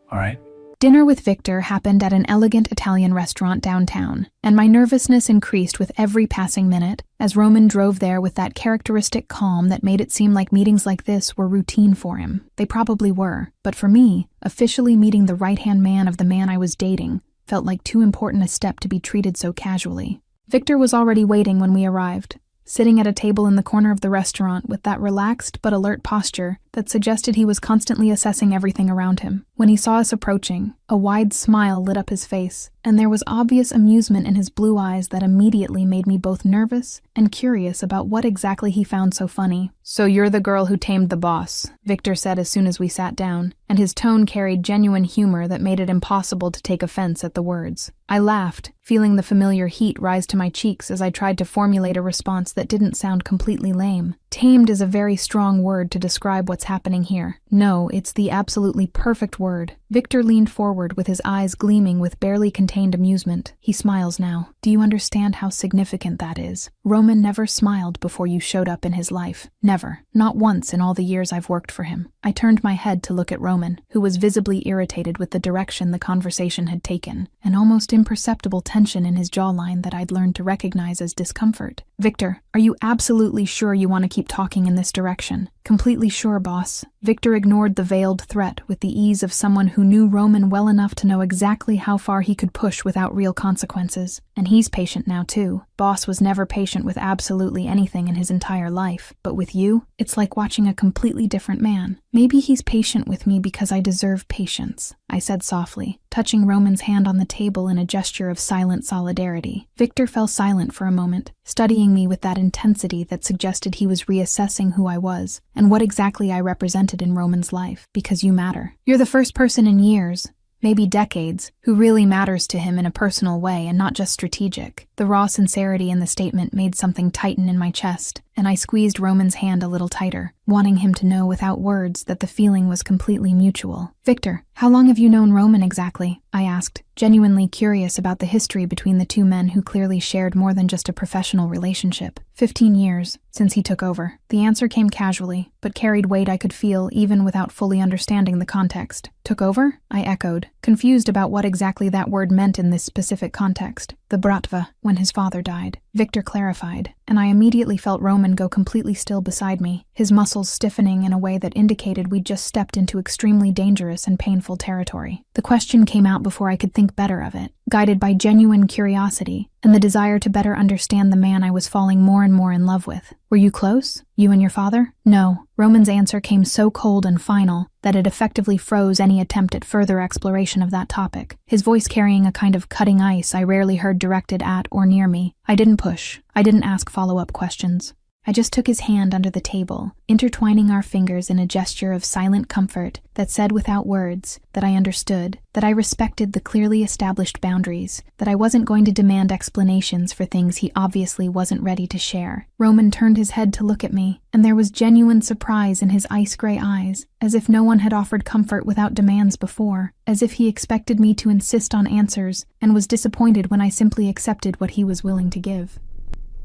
All right. Dinner with Victor happened at an elegant Italian restaurant downtown, and my nervousness increased with every passing minute as Roman drove there with that characteristic calm that made it seem like meetings like this were routine for him. They probably were, but for me, officially meeting the right-hand man of the man I was dating felt like too important a step to be treated so casually. Victor was already waiting when we arrived, sitting at a table in the corner of the restaurant with that relaxed but alert posture that suggested he was constantly assessing everything around him. When he saw us approaching, a wide smile lit up his face, and there was obvious amusement in his blue eyes that immediately made me both nervous and curious about what exactly he found so funny. "So you're the girl who tamed the boss," Victor said as soon as we sat down, and his tone carried genuine humor that made it impossible to take offense at the words. I laughed, feeling the familiar heat rise to my cheeks as I tried to formulate a response that didn't sound completely lame. Tamed is a very strong word to describe what's happening here. No, it's the absolutely perfect word. Victor leaned forward with his eyes gleaming with barely contained amusement. He smiles now. Do you understand how significant that is? Roman never smiled before you showed up in his life. Never. Not once in all the years I've worked for him. I turned my head to look at Roman, who was visibly irritated with the direction the conversation had taken, an almost imperceptible tension in his jawline that I'd learned to recognize as discomfort. "Victor, are you absolutely sure you want to keep talking in this direction?" "Completely sure, boss." Victor ignored the veiled threat with the ease of someone who knew Roman well enough to know exactly how far he could push without real consequences. And he's patient now, too. Boss was never patient with absolutely anything in his entire life, but with you, it's like watching a completely different man. "Maybe he's patient with me because I deserve patience," I said softly, touching Roman's hand on the table in a gesture of silent solidarity. Victor fell silent for a moment, studying me with that intensity that suggested he was reassessing who I was and what exactly I represented in Roman's life. "Because you matter. You're the first person in years, maybe decades, who really matters to him in a personal way and not just strategic." The raw sincerity in the statement made something tighten in my chest, and I squeezed Roman's hand a little tighter, wanting him to know without words that the feeling was completely mutual. "Victor, how long have you known Roman exactly?" I asked, genuinely curious about the history between the two men who clearly shared more than just a professional relationship. 15 years, since he took over." The answer came casually, but carried weight I could feel even without fully understanding the context. "Took over?" I echoed, confused about what exactly that word meant in this specific context. "The bratva, when his father died," Victor clarified, and I immediately felt Roman go completely still beside me, his muscles stiffening in a way that indicated we'd just stepped into extremely dangerous and painful territory. The question came out before I could think better of it, guided by genuine curiosity and the desire to better understand the man I was falling more and more in love with. "Were you close? You and your father?" "No." Roman's answer came so cold and final that it effectively froze any attempt at further exploration of that topic, his voice carrying a kind of cutting ice I rarely heard directed at or near me. I didn't push. I didn't ask follow-up questions. I just took his hand under the table, intertwining our fingers in a gesture of silent comfort that said without words that I understood, that I respected the clearly established boundaries, that I wasn't going to demand explanations for things he obviously wasn't ready to share. Roman turned his head to look at me, and there was genuine surprise in his ice-gray eyes, as if no one had offered comfort without demands before, as if he expected me to insist on answers and was disappointed when I simply accepted what he was willing to give.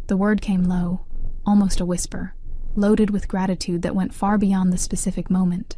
The word came low, almost a whisper, loaded with gratitude that went far beyond the specific moment.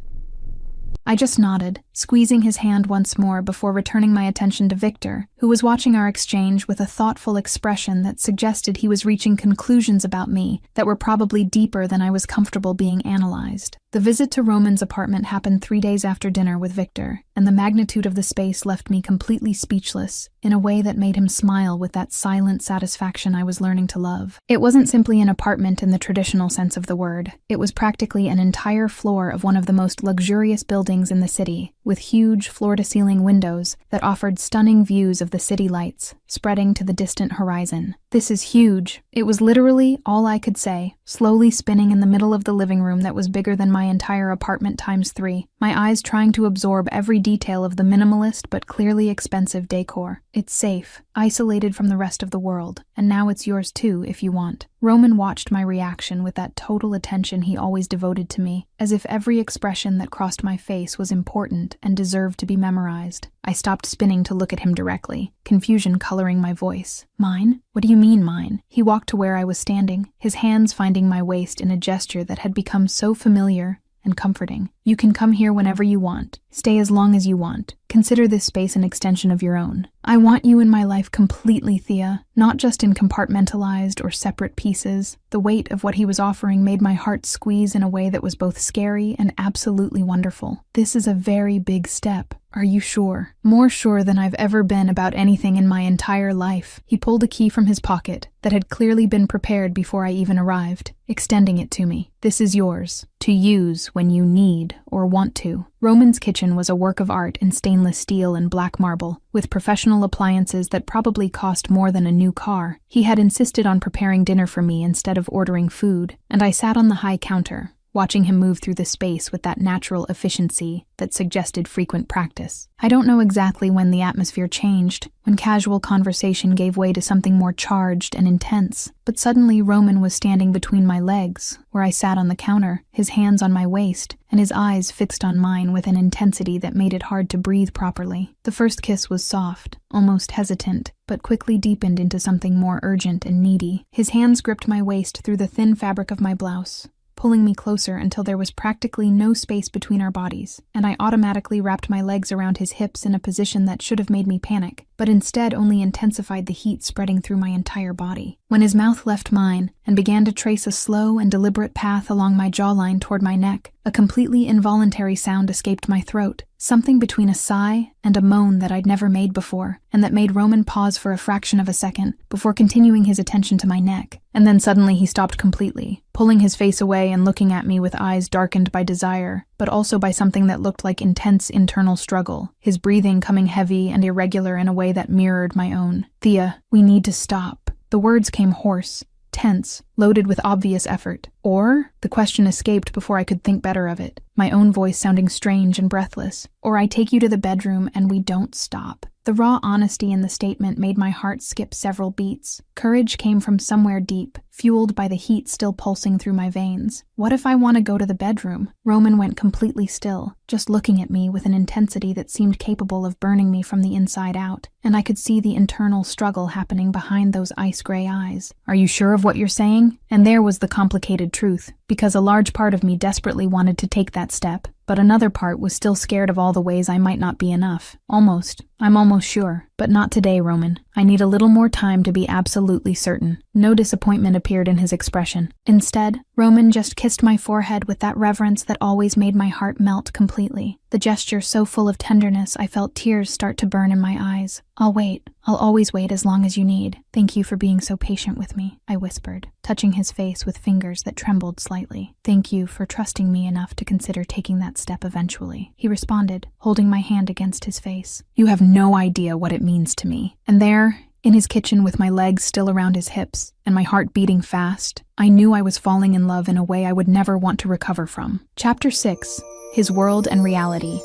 I just nodded, squeezing his hand once more before returning my attention to Victor, who was watching our exchange with a thoughtful expression that suggested he was reaching conclusions about me that were probably deeper than I was comfortable being analyzed. The visit to Roman's apartment happened 3 days after dinner with Victor, and the magnitude of the space left me completely speechless, in a way that made him smile with that silent satisfaction I was learning to love. It wasn't simply an apartment in the traditional sense of the word. It was practically an entire floor of one of the most luxurious buildings in the city, with huge floor-to-ceiling windows that offered stunning views of the city lights, spreading to the distant horizon. "This is huge." It was literally all I could say, slowly spinning in the middle of the living room that was bigger than my entire apartment times 3, my eyes trying to absorb every detail of the minimalist but clearly expensive decor. "It's safe, isolated from the rest of the world, and now it's yours too if you want." Roman watched my reaction with that total attention he always devoted to me, as if every expression that crossed my face was important and deserved to be memorized. I stopped spinning to look at him directly, confusion coloring my voice. "Mine? What do you mean mine?" He walked to where I was standing, his hands finding my waist in a gesture that had become so familiar and comforting. "You can come here whenever you want. Stay as long as you want. Consider this space an extension of your own. I want you in my life completely, Thea, not just in compartmentalized or separate pieces." The weight of what he was offering made my heart squeeze in a way that was both scary and absolutely wonderful. "This is a very big step. Are you sure?" "More sure than I've ever been about anything in my entire life." He pulled a key from his pocket that had clearly been prepared before I even arrived, extending it to me. "This is yours, to use when you need or want to." Roman's kitchen was a work of art in stainless steel and black marble, with professional appliances that probably cost more than a new car. He had insisted on preparing dinner for me instead of ordering food, and I sat on the high counter, watching him move through the space with that natural efficiency that suggested frequent practice. I don't know exactly when the atmosphere changed, when casual conversation gave way to something more charged and intense, but suddenly Roman was standing between my legs, where I sat on the counter, his hands on my waist, and his eyes fixed on mine with an intensity that made it hard to breathe properly. The first kiss was soft, almost hesitant, but quickly deepened into something more urgent and needy. His hands gripped my waist through the thin fabric of my blouse, pulling me closer until there was practically no space between our bodies, and I automatically wrapped my legs around his hips in a position that should have made me panic, but instead only intensified the heat spreading through my entire body. When his mouth left mine and began to trace a slow and deliberate path along my jawline toward my neck, a completely involuntary sound escaped my throat, something between a sigh and a moan that I'd never made before, and that made Roman pause for a fraction of a second before continuing his attention to my neck. And then suddenly he stopped completely, pulling his face away and looking at me with eyes darkened by desire, but also by something that looked like intense internal struggle, his breathing coming heavy and irregular in a way that mirrored my own. "Thea, we need to stop." The words came hoarse, tense, loaded with obvious effort. Or, the question escaped before I could think better of it, my own voice sounding strange and breathless. "Or I take you to the bedroom and we don't stop." The raw honesty in the statement made my heart skip several beats. Courage came from somewhere deep, fueled by the heat still pulsing through my veins. "What if I want to go to the bedroom?" Roman went completely still, just looking at me with an intensity that seemed capable of burning me from the inside out, and I could see the internal struggle happening behind those ice-gray eyes. "Are you sure of what you're saying?" And there was the complicated truth, because a large part of me desperately wanted to take that step, but another part was still scared of all the ways I might not be enough. I'm almost sure. "But not today, Roman. I need a little more time to be absolutely certain." No disappointment appeared in his expression. Instead, Roman just kissed my forehead with that reverence that always made my heart melt completely. The gesture so full of tenderness I felt tears start to burn in my eyes. "I'll wait. I'll always wait as long as you need. Thank you for being so patient with me," I whispered, touching his face with fingers that trembled slightly. "Thank you for trusting me enough to consider taking that step eventually," he responded, holding my hand against his face. "You have no idea what it means to me." And there, In his kitchen with my legs still around his hips and my heart beating fast, I knew I was falling in love in a way I would never want to recover from. Chapter 6. His World and Reality.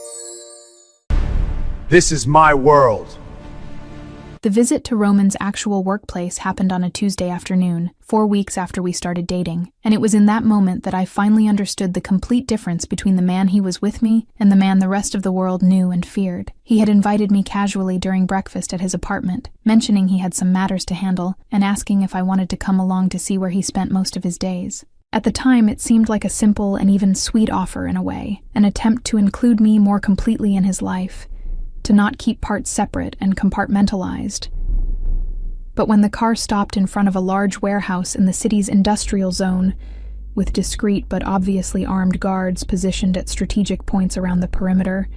This is my world. The visit to Roman's actual workplace happened on a Tuesday afternoon, 4 weeks after we started dating, and it was in that moment that I finally understood the complete difference between the man he was with me and the man the rest of the world knew and feared. He had invited me casually during breakfast at his apartment, mentioning he had some matters to handle and asking if I wanted to come along to see where he spent most of his days. At the time, it seemed like a simple and even sweet offer in a way, an attempt to include me more completely in his life, to not keep parts separate and compartmentalized. But when the car stopped in front of a large warehouse in the city's industrial zone, with discreet but obviously armed guards positioned at strategic points around the perimeter,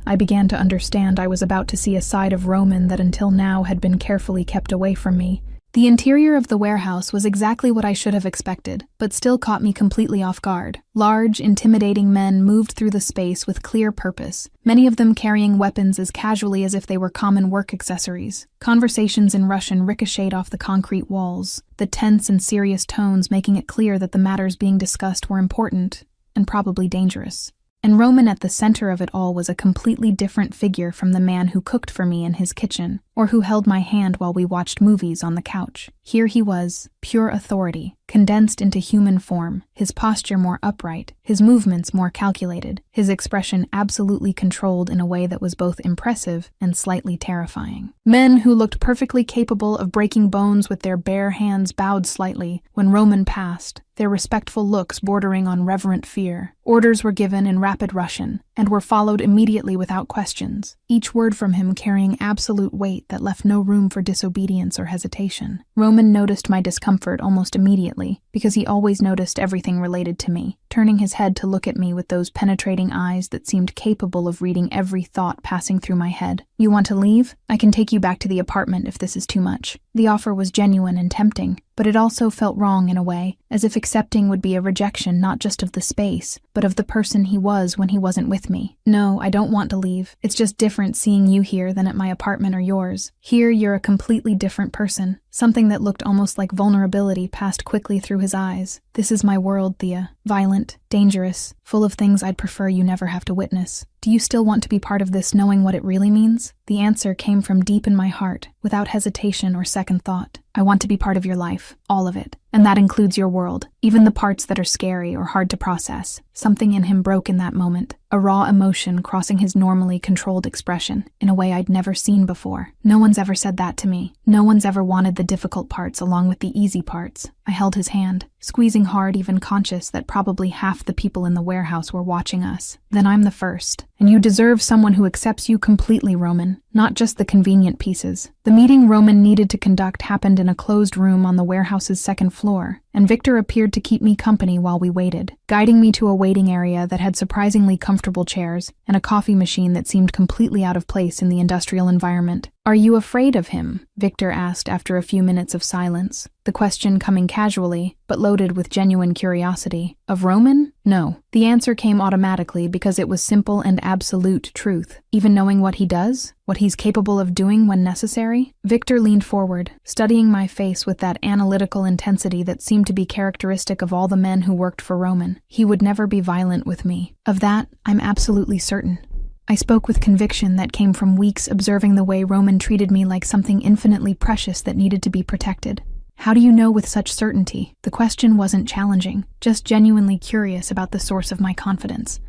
I began to understand I was about to see a side of Roman that until now had been carefully kept away from me. The interior of the warehouse was exactly what I should have expected, but still caught me completely off guard. Large, intimidating men moved through the space with clear purpose, many of them carrying weapons as casually as if they were common work accessories. Conversations in Russian ricocheted off the concrete walls, the tense and serious tones making it clear that the matters being discussed were important and probably dangerous. And Roman at the center of it all was a completely different figure from the man who cooked for me in his kitchen, or who held my hand while we watched movies on the couch. Here he was, pure authority, condensed into human form, his posture more upright, his movements more calculated, his expression absolutely controlled in a way that was both impressive and slightly terrifying. Men who looked perfectly capable of breaking bones with their bare hands bowed slightly when Roman passed, their respectful looks bordering on reverent fear. Orders were given in rapid Russian, and were followed immediately without questions, each word from him carrying absolute weight that left no room for disobedience or hesitation. Roman noticed my discomfort almost immediately, because he always noticed everything related to me, turning his head to look at me with those penetrating eyes that seemed capable of reading every thought passing through my head. "You want to leave? I can take you back to the apartment if this is too much." The offer was genuine and tempting, but it also felt wrong in a way, as if accepting would be a rejection not just of the space, but of the person he was when he wasn't with me. "No, I don't want to leave. It's just different seeing you here than at my apartment or yours. Here, you're a completely different person." Something that looked almost like vulnerability passed quickly through his eyes. "This is my world, Thea. Violent, dangerous, full of things I'd prefer you never have to witness. Do you still want to be part of this knowing what it really means?" The answer came from deep in my heart, without hesitation or second thought. "I want to be part of your life, all of it. And that includes your world, even the parts that are scary or hard to process." Something in him broke in that moment, a raw emotion crossing his normally controlled expression in a way I'd never seen before. No one's ever said that to me. No one's ever wanted the difficult parts along with the easy parts. I held his hand, squeezing hard, even conscious that probably half the people in the warehouse were watching us. "Then I'm the first. And you deserve someone who accepts you completely, Roman, not just the convenient pieces." The meeting Roman needed to conduct happened in a closed room on the warehouse's second floor, and Victor appeared to keep me company while we waited, guiding me to a waiting area that had surprisingly comfortable chairs and a coffee machine that seemed completely out of place in the industrial environment. "Are you afraid of him?" Victor asked after a few minutes of silence, the question coming casually, but loaded with genuine curiosity. "Of Roman? No." The answer came automatically because it was simple and absolute truth. "Even knowing what he does? What he's capable of doing when necessary?" Victor leaned forward, studying my face with that analytical intensity that seemed to be characteristic of all the men who worked for Roman. "He would never be violent with me. Of that, I'm absolutely certain." I spoke with conviction that came from weeks observing the way Roman treated me like something infinitely precious that needed to be protected. "How do you know with such certainty?" The question wasn't challenging, just genuinely curious about the source of my confidence.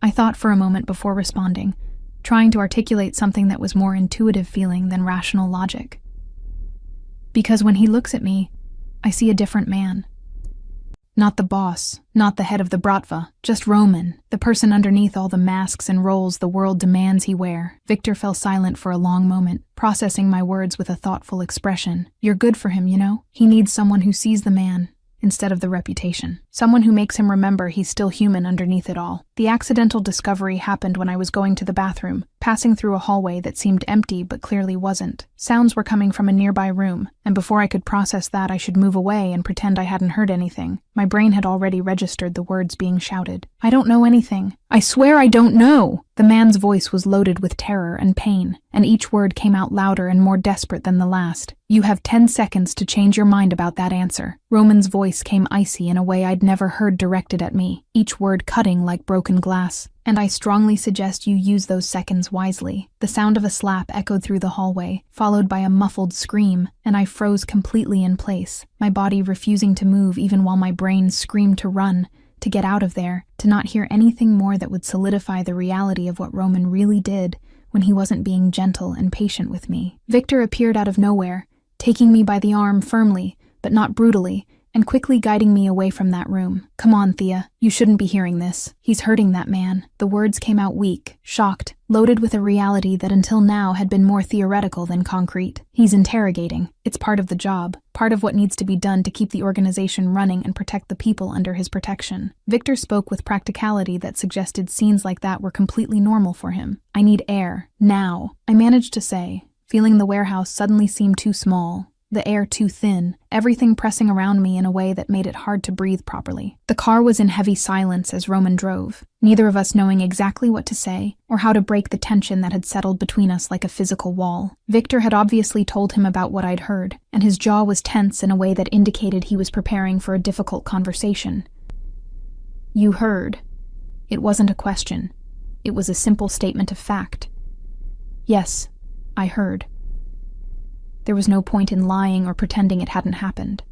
I thought for a moment before responding, trying to articulate something that was more intuitive feeling than rational logic. "Because when he looks at me, I see a different man. Not the boss, not the head of the Bratva, just Roman, the person underneath all the masks and roles the world demands he wear." Victor fell silent for a long moment, processing my words with a thoughtful expression. "You're good for him, you know? He needs someone who sees the man instead of the reputation." someone who makes him remember he's still human underneath it all. The accidental discovery happened when I was going to the bathroom, passing through a hallway that seemed empty but clearly wasn't. Sounds were coming from a nearby room, and before I could process that I should move away and pretend I hadn't heard anything, my brain had already registered the words being shouted. "I don't know anything. I swear I don't know!" The man's voice was loaded with terror and pain, and each word came out louder and more desperate than the last. "You have 10 seconds to change your mind about that answer." Roman's voice came icy in a way I'd never heard directed at me, each word cutting like broken glass. "And I strongly suggest you use those seconds wisely." The sound of a slap echoed through the hallway, followed by a muffled scream, and I froze completely in place, my body refusing to move even while my brain screamed to run, to get out of there, to not hear anything more that would solidify the reality of what Roman really did when he wasn't being gentle and patient with me. Victor appeared out of nowhere, taking me by the arm firmly, but not brutally, and quickly guiding me away from that room. "Come on, Thea. You shouldn't be hearing this. He's hurting that man." The words came out weak, shocked, loaded with a reality that until now had been more theoretical than concrete. "He's interrogating. It's part of the job, part of what needs to be done to keep the organization running and protect the people under his protection." Victor spoke with practicality that suggested scenes like that were completely normal for him. "I need air. Now," I managed to say, feeling the warehouse suddenly seem too small, the air too thin, everything pressing around me in a way that made it hard to breathe properly. The car was in heavy silence as Roman drove, neither of us knowing exactly what to say or how to break the tension that had settled between us like a physical wall. Victor had obviously told him about what I'd heard, and his jaw was tense in a way that indicated he was preparing for a difficult conversation. "You heard." It wasn't a question. It was a simple statement of fact. "Yes, I heard." There was no point in lying or pretending it hadn't happened.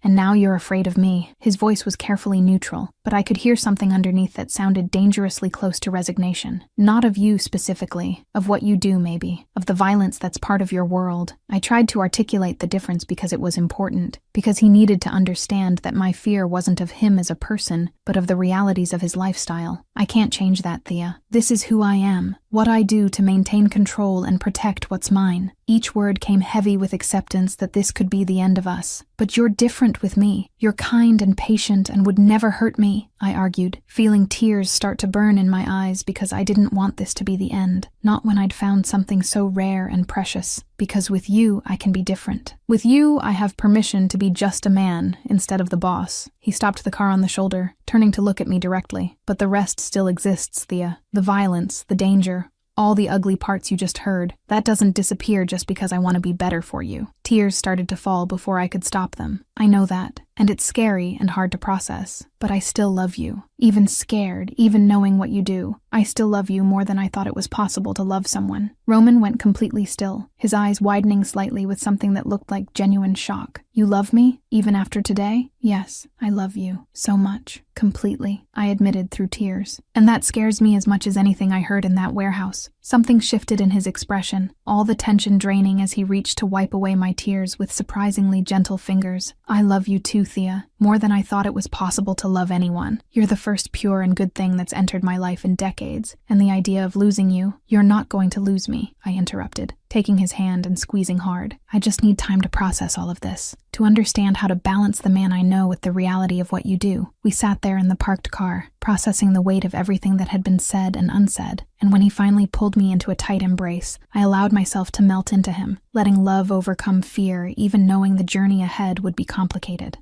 "And now you're afraid of me." His voice was carefully neutral, but I could hear something underneath that sounded dangerously close to resignation. "Not of you specifically, of what you do maybe, of the violence that's part of your world." I tried to articulate the difference because it was important, because he needed to understand that my fear wasn't of him as a person, but of the realities of his lifestyle. "I can't change that, Thea. This is who I am, what I do to maintain control and protect what's mine." Each word came heavy with acceptance that this could be the end of us. "But you're different with me. You're kind and patient and would never hurt me," I argued, feeling tears start to burn in my eyes because I didn't want this to be the end. Not when I'd found something so rare and precious. "Because with you, I can be different. With you, I have permission to be just a man instead of the boss." He stopped the car on the shoulder, turning to look at me directly. "But the rest still exists, Thea. The violence, the danger, all the ugly parts you just heard. That doesn't disappear just because I want to be better for you." Tears started to fall before I could stop them. "I know that, and it's scary and hard to process, but I still love you. Even scared, even knowing what you do, I still love you more than I thought it was possible to love someone." Roman went completely still, his eyes widening slightly with something that looked like genuine shock. "You love me, even after today?" "Yes, I love you. So much. Completely," I admitted through tears. "And that scares me as much as anything I heard in that warehouse." Something shifted in his expression, all the tension draining as he reached to wipe away my tears with surprisingly gentle fingers. "I love you too, Thea, more than I thought it was possible to love anyone. You're the first pure and good thing that's entered my life in decades, and the idea of losing you—" "You're not going to lose me," I interrupted, taking his hand and squeezing hard. "I just need time to process all of this, to understand how to balance the man I know with the reality of what you do." We sat there in the parked car, processing the weight of everything that had been said and unsaid, and when he finally pulled me into a tight embrace, I allowed myself to melt into him, letting love overcome fear, even knowing the journey ahead would be complicated.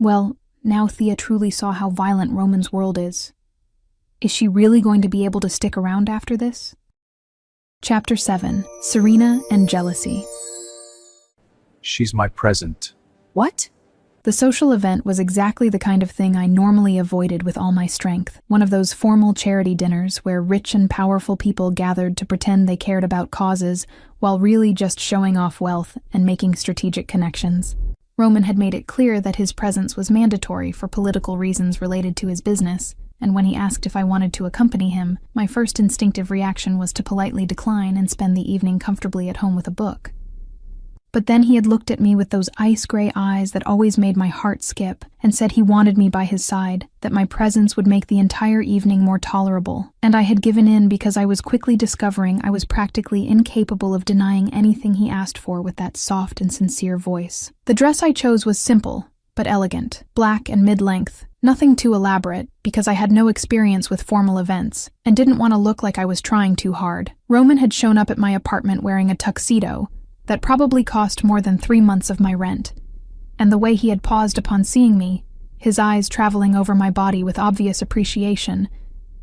Well, now Thea truly saw how violent Roman's world is. Is she really going to be able to stick around after this? Chapter 7. Serena and Jealousy. She's my present. What? The social event was exactly the kind of thing I normally avoided with all my strength. One of those formal charity dinners where rich and powerful people gathered to pretend they cared about causes while really just showing off wealth and making strategic connections. Roman had made it clear that his presence was mandatory for political reasons related to his business, and when he asked if I wanted to accompany him, my first instinctive reaction was to politely decline and spend the evening comfortably at home with a book. But then he had looked at me with those ice-gray eyes that always made my heart skip, and said he wanted me by his side, that my presence would make the entire evening more tolerable, and I had given in because I was quickly discovering I was practically incapable of denying anything he asked for with that soft and sincere voice. The dress I chose was simple, but elegant, black and mid-length. Nothing too elaborate, because I had no experience with formal events, and didn't want to look like I was trying too hard. Roman had shown up at my apartment wearing a tuxedo that probably cost more than 3 months of my rent. And the way he had paused upon seeing me, his eyes traveling over my body with obvious appreciation,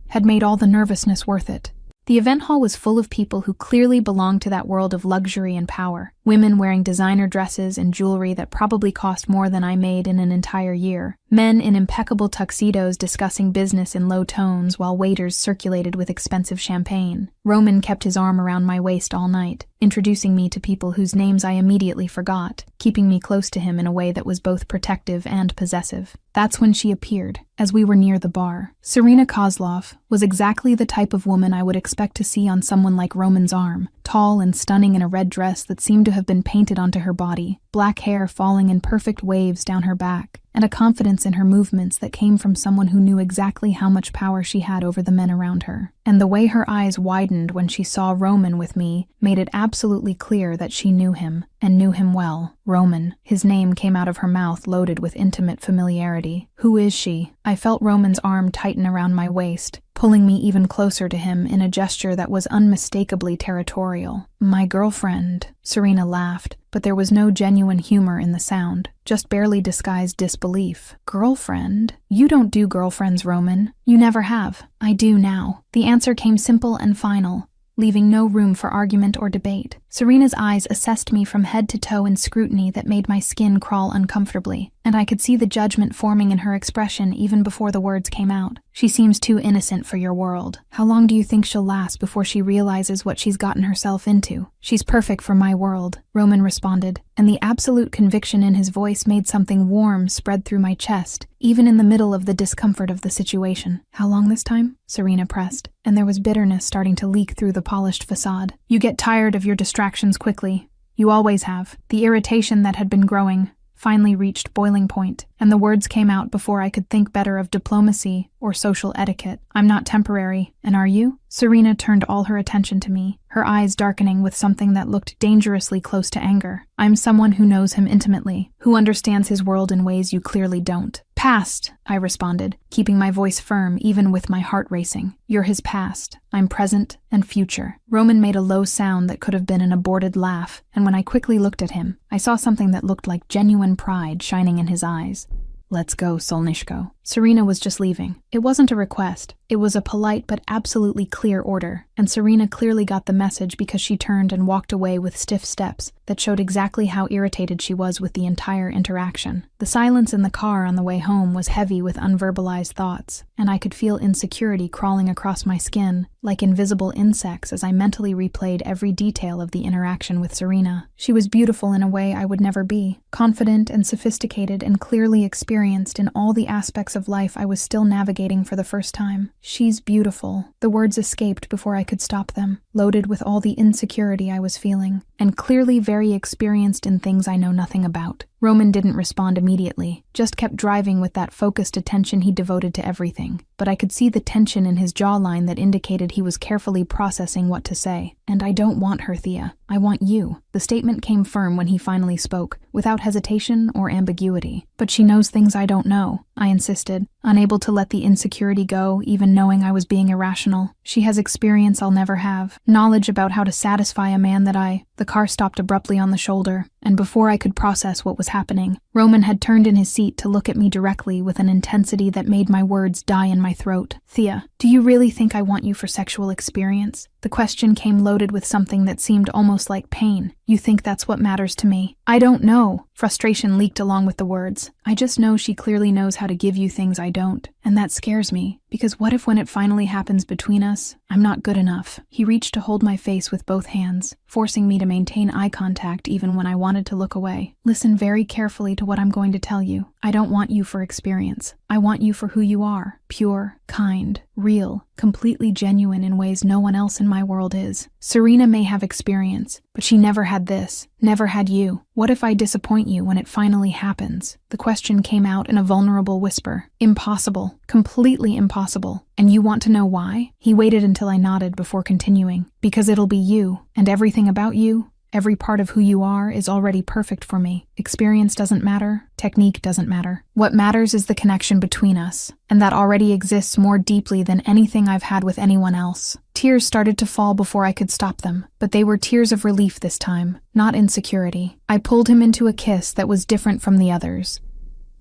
had made all the nervousness worth it. The event hall was full of people who clearly belonged to that world of luxury and power. Women wearing designer dresses and jewelry that probably cost more than I made in an entire year. Men in impeccable tuxedos discussing business in low tones while waiters circulated with expensive champagne. Roman kept his arm around my waist all night, introducing me to people whose names I immediately forgot, keeping me close to him in a way that was both protective and possessive. That's when she appeared, as we were near the bar. Serena Kozlov was exactly the type of woman I would expect to see on someone like Roman's arm, tall and stunning in a red dress that seemed to have been painted onto her body, black hair falling in perfect waves down her back, and a confidence in her movements that came from someone who knew exactly how much power she had over the men around her. And the way her eyes widened when she saw Roman with me made it absolutely clear that she knew him, and knew him well. Roman. His name came out of her mouth loaded with intimate familiarity. Who is she? I felt Roman's arm tighten around my waist, pulling me even closer to him in a gesture that was unmistakably territorial. My girlfriend. Serena laughed, but there was no genuine humor in the sound, just barely disguised disbelief. Girlfriend? You don't do girlfriends, Roman. You never have. I do now. The answer came simple and final, leaving no room for argument or debate. Serena's eyes assessed me from head to toe in scrutiny that made my skin crawl uncomfortably, and I could see the judgment forming in her expression even before the words came out. She seems too innocent for your world. How long do you think she'll last before she realizes what she's gotten herself into? She's perfect for my world, Roman responded, and the absolute conviction in his voice made something warm spread through my chest, even in the middle of the discomfort of the situation. How long this time? Serena pressed, and there was bitterness starting to leak through the polished facade. You get tired of your distractions quickly. You always have. The irritation that had been growing finally reached boiling point, and the words came out before I could think better of diplomacy or social etiquette. I'm not temporary, and are you? Serena turned all her attention to me, her eyes darkening with something that looked dangerously close to anger. I'm someone who knows him intimately, who understands his world in ways you clearly don't. Past, I responded, keeping my voice firm even with my heart racing. You're his past. I'm present and future. Roman made a low sound that could have been an aborted laugh, and when I quickly looked at him, I saw something that looked like genuine pride shining in his eyes. Let's go, Solnishko. Serena was just leaving. It wasn't a request. It was a polite but absolutely clear order, and Serena clearly got the message because she turned and walked away with stiff steps that showed exactly how irritated she was with the entire interaction. The silence in the car on the way home was heavy with unverbalized thoughts, and I could feel insecurity crawling across my skin, like invisible insects as I mentally replayed every detail of the interaction with Serena. She was beautiful in a way I would never be, confident and sophisticated and clearly experienced in all the aspects of life I was still navigating for the first time. She's beautiful. The words escaped before I could stop them, loaded with all the insecurity I was feeling, and clearly very experienced in things I know nothing about. Roman didn't respond immediately, just kept driving with that focused attention he devoted to everything, but I could see the tension in his jawline that indicated he was carefully processing what to say. And I don't want her, Thea. I want you. The statement came firm when he finally spoke, without hesitation or ambiguity. But she knows things I don't know, I insisted, unable to let the insecurity go, even knowing I was being irrational. She has experience I'll never have, knowledge about how to satisfy a man that The car stopped abruptly on the shoulder, and before I could process what was happening, Roman had turned in his seat to look at me directly with an intensity that made my words die in my throat. Thea, do you really think I want you for sexual experience? The question came loaded with something that seemed almost like pain. You think that's what matters to me? I don't know. Frustration leaked along with the words. I just know she clearly knows how to give you things I don't. And that scares me, because what if when it finally happens between us, I'm not good enough? He reached to hold my face with both hands, forcing me to maintain eye contact even when I wanted to look away. Listen very carefully to what I'm going to tell you. I don't want you for experience. I want you for who you are. Pure, kind, real, completely genuine in ways no one else in my world is. Serena may have experience, but she never had this. Never had you. What if I disappoint you when it finally happens? The question came out in a vulnerable whisper. Impossible. Completely impossible. And you want to know why? He waited until I nodded before continuing. Because it'll be you, and everything about you, Every part of who you are is already perfect for me. Experience doesn't matter. Technique doesn't matter. What matters is the connection between us, and that already exists more deeply than anything I've had with anyone else. Tears started to fall before I could stop them, but they were tears of relief this time, not insecurity. I pulled him into a kiss that was different from the others,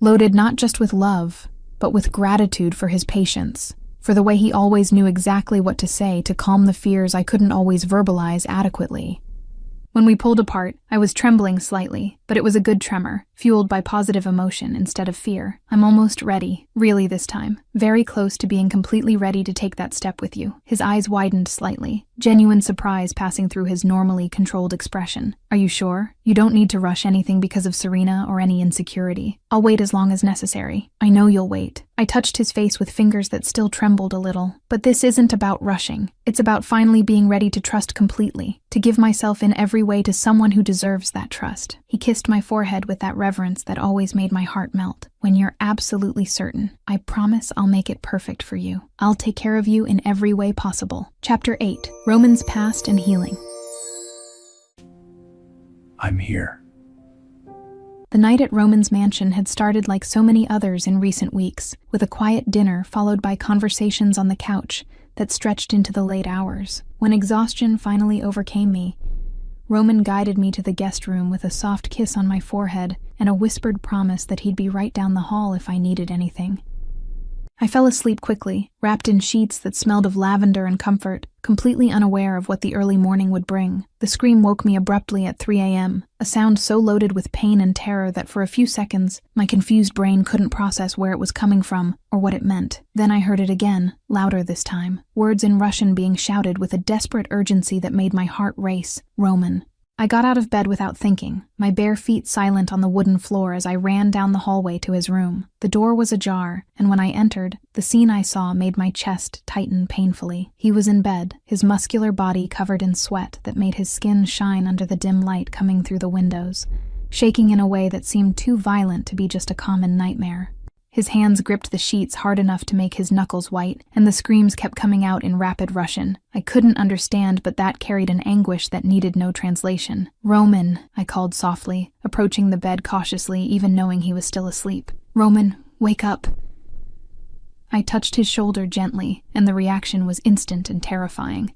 loaded not just with love, but with gratitude for his patience, for the way he always knew exactly what to say to calm the fears I couldn't always verbalize adequately. When we pulled apart, I was trembling slightly, but it was a good tremor, fueled by positive emotion instead of fear. I'm almost ready, really this time. Very close to being completely ready to take that step with you. His eyes widened slightly, genuine surprise passing through his normally controlled expression. Are you sure? You don't need to rush anything because of Serena or any insecurity. I'll wait as long as necessary. I know you'll wait. I touched his face with fingers that still trembled a little. But this isn't about rushing. It's about finally being ready to trust completely, to give myself in every way to someone who deserves that trust. He kissed my forehead with that reverence that always made my heart melt. When you're absolutely certain, I promise I'll make it perfect for you. I'll take care of you in every way possible. Chapter 8. Roman's Past and Healing. I'm here. The night at Roman's mansion had started like so many others in recent weeks, with a quiet dinner followed by conversations on the couch that stretched into the late hours. When exhaustion finally overcame me, Roman guided me to the guest room with a soft kiss on my forehead and a whispered promise that he'd be right down the hall if I needed anything. I fell asleep quickly, wrapped in sheets that smelled of lavender and comfort, completely unaware of what the early morning would bring. The scream woke me abruptly at 3 a.m., a sound so loaded with pain and terror that for a few seconds, my confused brain couldn't process where it was coming from or what it meant. Then I heard it again, louder this time, words in Russian being shouted with a desperate urgency that made my heart race. Roman. I got out of bed without thinking, my bare feet silent on the wooden floor as I ran down the hallway to his room. The door was ajar, and when I entered, the scene I saw made my chest tighten painfully. He was in bed, his muscular body covered in sweat that made his skin shine under the dim light coming through the windows, shaking in a way that seemed too violent to be just a common nightmare. His hands gripped the sheets hard enough to make his knuckles white, and the screams kept coming out in rapid Russian. I couldn't understand, but that carried an anguish that needed no translation. "Roman," I called softly, approaching the bed cautiously, even knowing he was still asleep. "Roman, wake up." I touched his shoulder gently, and the reaction was instant and terrifying.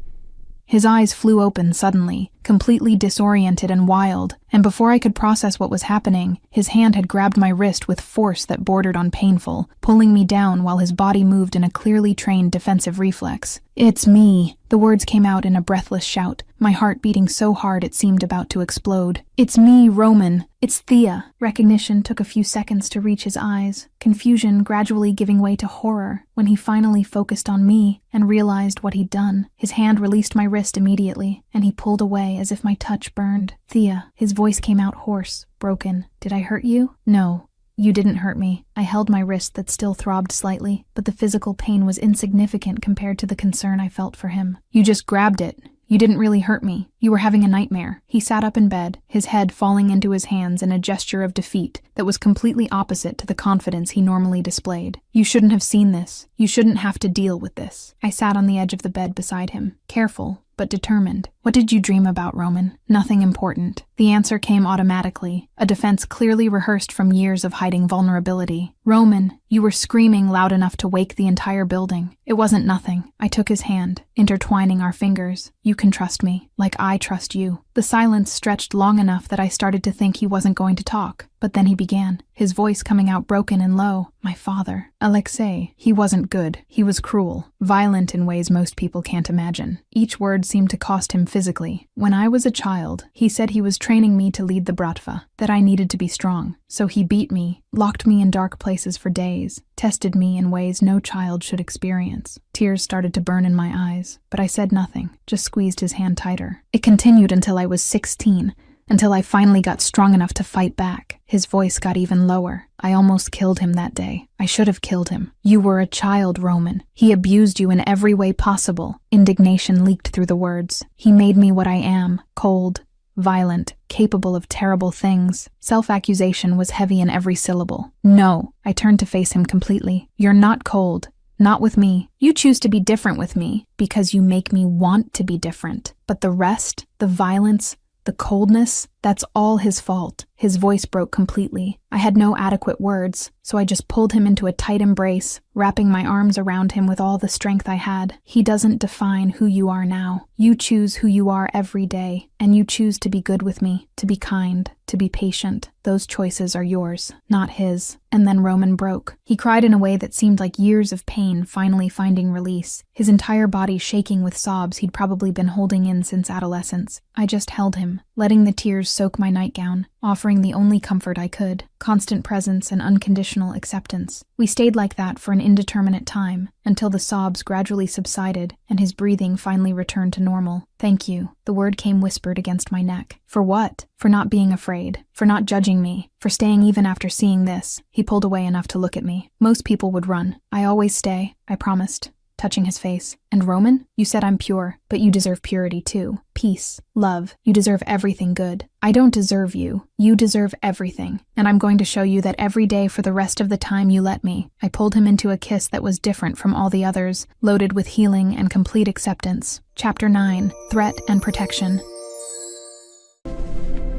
His eyes flew open suddenly, completely disoriented and wild, and before I could process what was happening, his hand had grabbed my wrist with force that bordered on painful, pulling me down while his body moved in a clearly trained defensive reflex. "It's me." The words came out in a breathless shout, my heart beating so hard it seemed about to explode. "It's me, Roman. It's Thea." Recognition took a few seconds to reach his eyes, confusion gradually giving way to horror when he finally focused on me and realized what he'd done. His hand released my wrist immediately, and he pulled away as if my touch burned. "Thea." His voice came out hoarse, broken. "Did I hurt you?" "No. You didn't hurt me." I held my wrist that still throbbed slightly, but the physical pain was insignificant compared to the concern I felt for him. "You just grabbed it. You didn't really hurt me. You were having a nightmare." He sat up in bed, his head falling into his hands in a gesture of defeat that was completely opposite to the confidence he normally displayed. "You shouldn't have seen this. You shouldn't have to deal with this." I sat on the edge of the bed beside him, careful, but determined. "What did you dream about, Roman?" "Nothing important." The answer came automatically, a defense clearly rehearsed from years of hiding vulnerability. "Roman, you were screaming loud enough to wake the entire building. It wasn't nothing." I took his hand, intertwining our fingers. "You can trust me, like I trust you." The silence stretched long enough that I started to think he wasn't going to talk. But then he began, his voice coming out broken and low. "My father, Alexei, he wasn't good. He was cruel, violent in ways most people can't imagine." Each word seemed to cost him physically. "When I was a child, he said he was training me to lead the bratva, that I needed to be strong. So he beat me, locked me in dark places for days, tested me in ways no child should experience." Tears started to burn in my eyes, but I said nothing, just squeezed his hand tighter. "It continued until I was 16, until I finally got strong enough to fight back." His voice got even lower. "I almost killed him that day. I should have killed him. You were a child, Roman. He abused you in every way possible." Indignation leaked through the words. "He made me what I am, cold, violent, capable of terrible things." Self-accusation was heavy in every syllable. "No." I turned to face him completely. "You're not cold. Not with me. You choose to be different with me because you make me want to be different. But the rest, the violence, The coldness? That's all his fault. His voice broke completely. I had no adequate words, so I just pulled him into a tight embrace, wrapping my arms around him with all the strength I had. He doesn't define who you are now. You choose who you are every day, and you choose to be good with me, to be kind, to be patient. Those choices are yours, not his. And then Roman broke. He cried in a way that seemed like years of pain finally finding release, his entire body shaking with sobs he'd probably been holding in since adolescence. I just held him, letting the tears soak my nightgown, offering the only comfort I could, constant presence and unconditional acceptance. We stayed like that for an indeterminate time, until the sobs gradually subsided and his breathing finally returned to normal. Thank you. The word came whispered against my neck. For what? For not being afraid. For not judging me. For staying even after seeing this. He pulled away enough to look at me. Most people would run. I always stay, I promised, touching his face. And Roman, you said I'm pure, but you deserve purity too. Peace, love, you deserve everything good. I don't deserve you. You deserve everything. And I'm going to show you that every day for the rest of the time you let me. I pulled him into a kiss that was different from all the others, loaded with healing and complete acceptance. Chapter 9, Threat and Protection.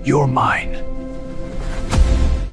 You're mine.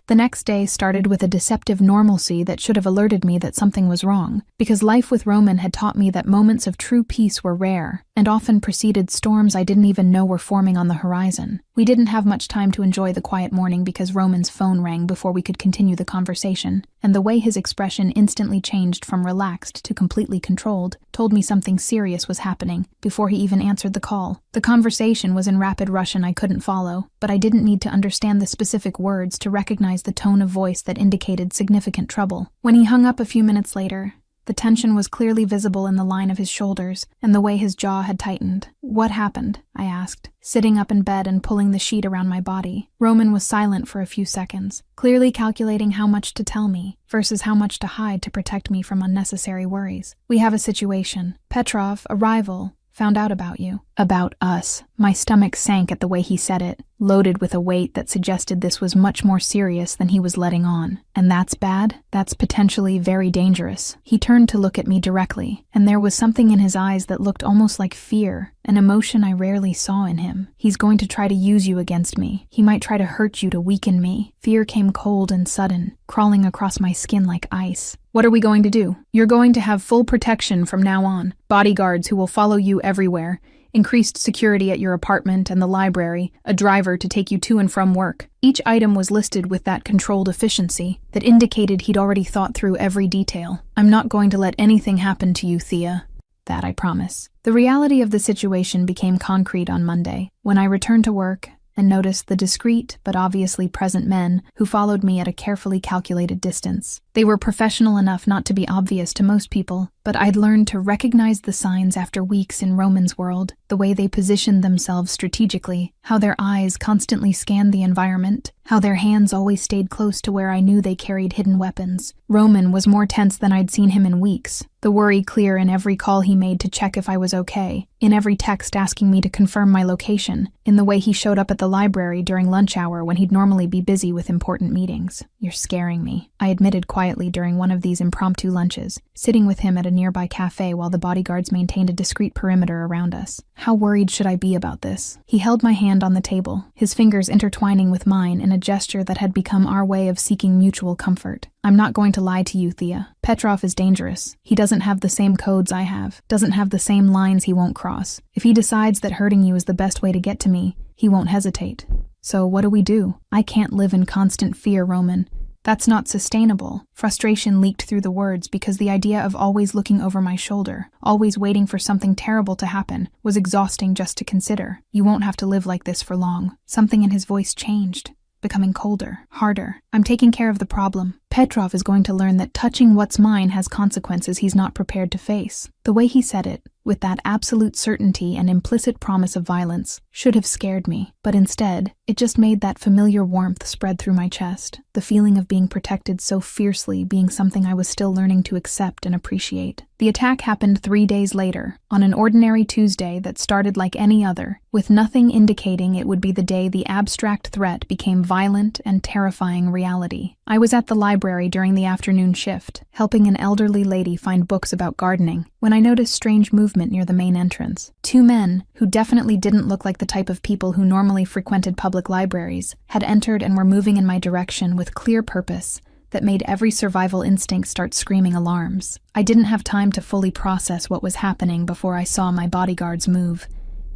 The next day started with a deceptive normalcy that should have alerted me that something was wrong, because life with Roman had taught me that moments of true peace were rare, and often preceded storms I didn't even know were forming on the horizon. We didn't have much time to enjoy the quiet morning because Roman's phone rang before we could continue the conversation, and the way his expression instantly changed from relaxed to completely controlled told me something serious was happening before he even answered the call. The conversation was in rapid Russian I couldn't follow, but I didn't need to understand the specific words to recognize the tone of voice that indicated significant trouble. When he hung up a few minutes later, the tension was clearly visible in the line of his shoulders and the way his jaw had tightened. What happened? I asked, sitting up in bed and pulling the sheet around my body. Roman was silent for a few seconds, clearly calculating how much to tell me versus how much to hide to protect me from unnecessary worries. We have a situation. Petrov, a rival, found out about you. About us. My stomach sank at the way he said it, loaded with a weight that suggested this was much more serious than he was letting on. And that's bad? That's potentially very dangerous. He turned to look at me directly, and there was something in his eyes that looked almost like fear, an emotion I rarely saw in him. He's going to try to use you against me. He might try to hurt you to weaken me. Fear came cold and sudden, crawling across my skin like ice. What are we going to do? You're going to have full protection from now on. Bodyguards who will follow you everywhere. Increased security at your apartment and the library, a driver to take you to and from work. Each item was listed with that controlled efficiency that indicated he'd already thought through every detail. I'm not going to let anything happen to you, Thea. That I promise. The reality of the situation became concrete on Monday, when I returned to work and noticed the discreet but obviously present men who followed me at a carefully calculated distance. They were professional enough not to be obvious to most people, but I'd learned to recognize the signs after weeks in Roman's world, the way they positioned themselves strategically, how their eyes constantly scanned the environment, how their hands always stayed close to where I knew they carried hidden weapons. Roman was more tense than I'd seen him in weeks, the worry clear in every call he made to check if I was okay, in every text asking me to confirm my location, in the way he showed up at the library during lunch hour when he'd normally be busy with important meetings. You're scaring me, I admitted quietly during one of these impromptu lunches, sitting with him at a nearby cafe while the bodyguards maintained a discreet perimeter around us. How worried should I be about this? He held my hand on the table, his fingers intertwining with mine in a gesture that had become our way of seeking mutual comfort. I'm not going to lie to you, Thea. Petrov is dangerous. He doesn't have the same codes I have, doesn't have the same lines he won't cross. If he decides that hurting you is the best way to get to me, he won't hesitate. So what do? I can't live in constant fear, Roman. That's not sustainable. Frustration leaked through the words because the idea of always looking over my shoulder, always waiting for something terrible to happen, was exhausting just to consider. You won't have to live like this for long. Something in his voice changed, becoming colder, harder. I'm taking care of the problem. Petrov is going to learn that touching what's mine has consequences he's not prepared to face. The way he said it, with that absolute certainty and implicit promise of violence, should have scared me, but instead, it just made that familiar warmth spread through my chest, the feeling of being protected so fiercely being something I was still learning to accept and appreciate. The attack happened 3 days later, on an ordinary Tuesday that started like any other, with nothing indicating it would be the day the abstract threat became violent and terrifying reality. I was at the library during the afternoon shift, helping an elderly lady find books about gardening, when I noticed strange movement movement near the main entrance. Two men, who definitely didn't look like the type of people who normally frequented public libraries, had entered and were moving in my direction with clear purpose that made every survival instinct start screaming alarms. I didn't have time to fully process what was happening before I saw my bodyguards move,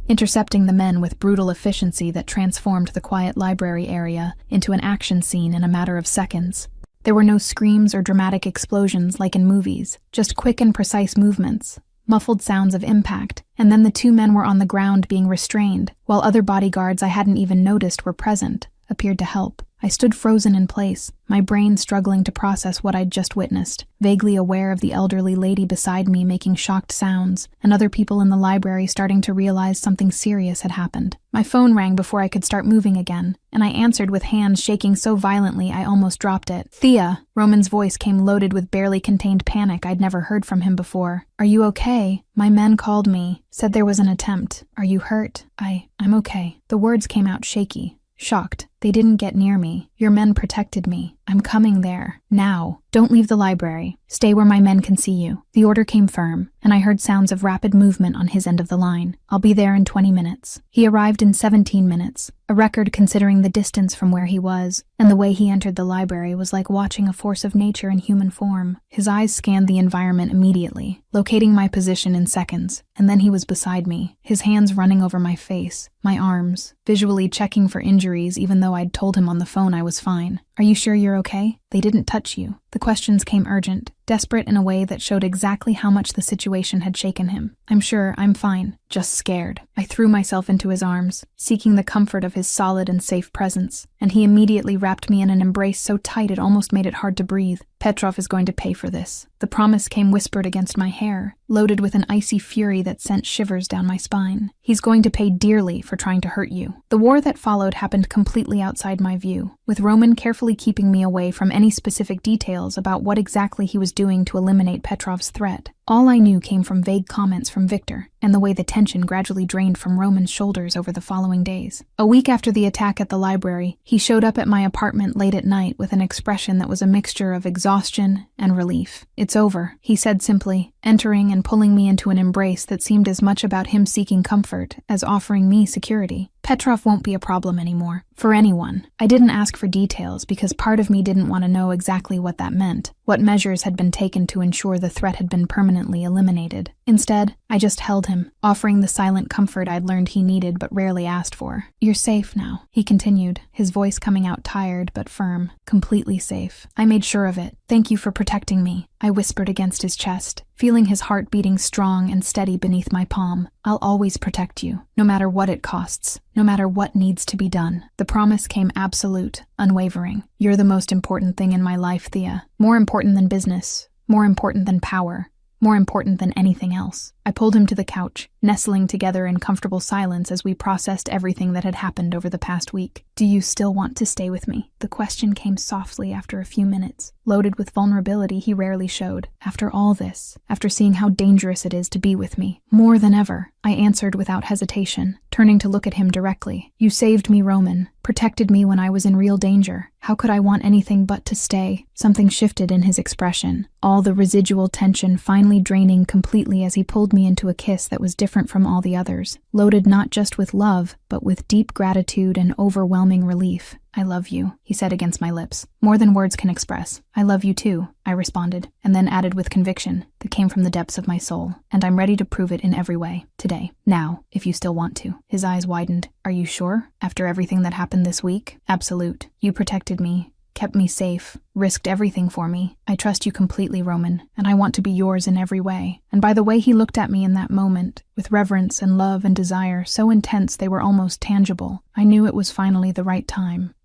intercepting the men with brutal efficiency that transformed the quiet library area into an action scene in a matter of seconds. There were no screams or dramatic explosions like in movies, just quick and precise movements, muffled sounds of impact, and then the two men were on the ground being restrained, while other bodyguards I hadn't even noticed were present, appeared to help. I stood frozen in place, my brain struggling to process what I'd just witnessed, vaguely aware of the elderly lady beside me making shocked sounds, and other people in the library starting to realize something serious had happened. My phone rang before I could start moving again, and I answered with hands shaking so violently I almost dropped it. "Thea," Roman's voice came loaded with barely contained panic I'd never heard from him before. "Are you okay? My men called me, said there was an attempt. Are you hurt?" I'm okay." The words came out shaky, shocked. "They didn't get near me. Your men protected me. I'm coming there. Now. Don't leave the library. Stay where my men can see you." The order came firm, and I heard sounds of rapid movement on his end of the line. "I'll be there in 20 minutes. He arrived in 17 minutes, a record considering the distance from where he was, and the way he entered the library was like watching a force of nature in human form. His eyes scanned the environment immediately, locating my position in seconds, and then he was beside me, his hands running over my face, my arms, visually checking for injuries even though I'd told him on the phone I was fine. "Are you sure you're okay? They didn't touch you." The questions came urgent, desperate in a way that showed exactly how much the situation had shaken him. "I'm sure, I'm fine, just scared." I threw myself into his arms, seeking the comfort of his solid and safe presence, and he immediately wrapped me in an embrace so tight it almost made it hard to breathe. "Petrov is going to pay for this." The promise came whispered against my hair, loaded with an icy fury that sent shivers down my spine. "He's going to pay dearly for trying to hurt you." The war that followed happened completely outside my view, with Roman carefully keeping me away from any specific details about what exactly he was doing to eliminate Petrov's threat. All I knew came from vague comments from Victor, and the way the tension gradually drained from Roman's shoulders over the following days. A week after the attack at the library, he showed up at my apartment late at night with an expression that was a mixture of exhaustion and relief. "It's over," he said simply, entering and pulling me into an embrace that seemed as much about him seeking comfort as offering me security. "Petrov won't be a problem anymore. For anyone." I didn't ask for details because part of me didn't want to know exactly what that meant, what measures had been taken to ensure the threat had been permanently eliminated. Instead, I just held him, offering the silent comfort I'd learned he needed but rarely asked for. "You're safe now," he continued, his voice coming out tired but firm. "Completely safe. I made sure of it. Thank you for protecting me," I whispered against his chest, feeling his heart beating strong and steady beneath my palm. "I'll always protect you, no matter what it costs, no matter what needs to be done." The promise came absolute, unwavering. "You're the most important thing in my life, Thea. More important than business, more important than power, more important than anything else." I pulled him to the couch, nestling together in comfortable silence as we processed everything that had happened over the past week. "Do you still want to stay with me?" The question came softly after a few minutes, loaded with vulnerability he rarely showed. "After all this, after seeing how dangerous it is to be with me, more than ever," I answered without hesitation, turning to look at him directly. "You saved me, Roman, protected me when I was in real danger. How could I want anything but to stay?" Something shifted in his expression, all the residual tension finally draining completely as he pulled me into a kiss that was different from all the others, loaded not just with love, but with deep gratitude and overwhelming relief. "I love you," he said against my lips, "more than words can express." "I love you too," I responded, and then added with conviction that came from the depths of my soul, "and I'm ready to prove it in every way, today, now, if you still want to." His eyes widened. "Are you sure? After everything that happened this week?" "Absolute. You protected me, kept me safe, risked everything for me. I trust you completely, Roman, and I want to be yours in every way." And by the way he looked at me in that moment, with reverence and love and desire so intense they were almost tangible, I knew it was finally the right time.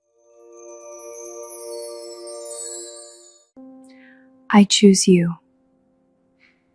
I choose you.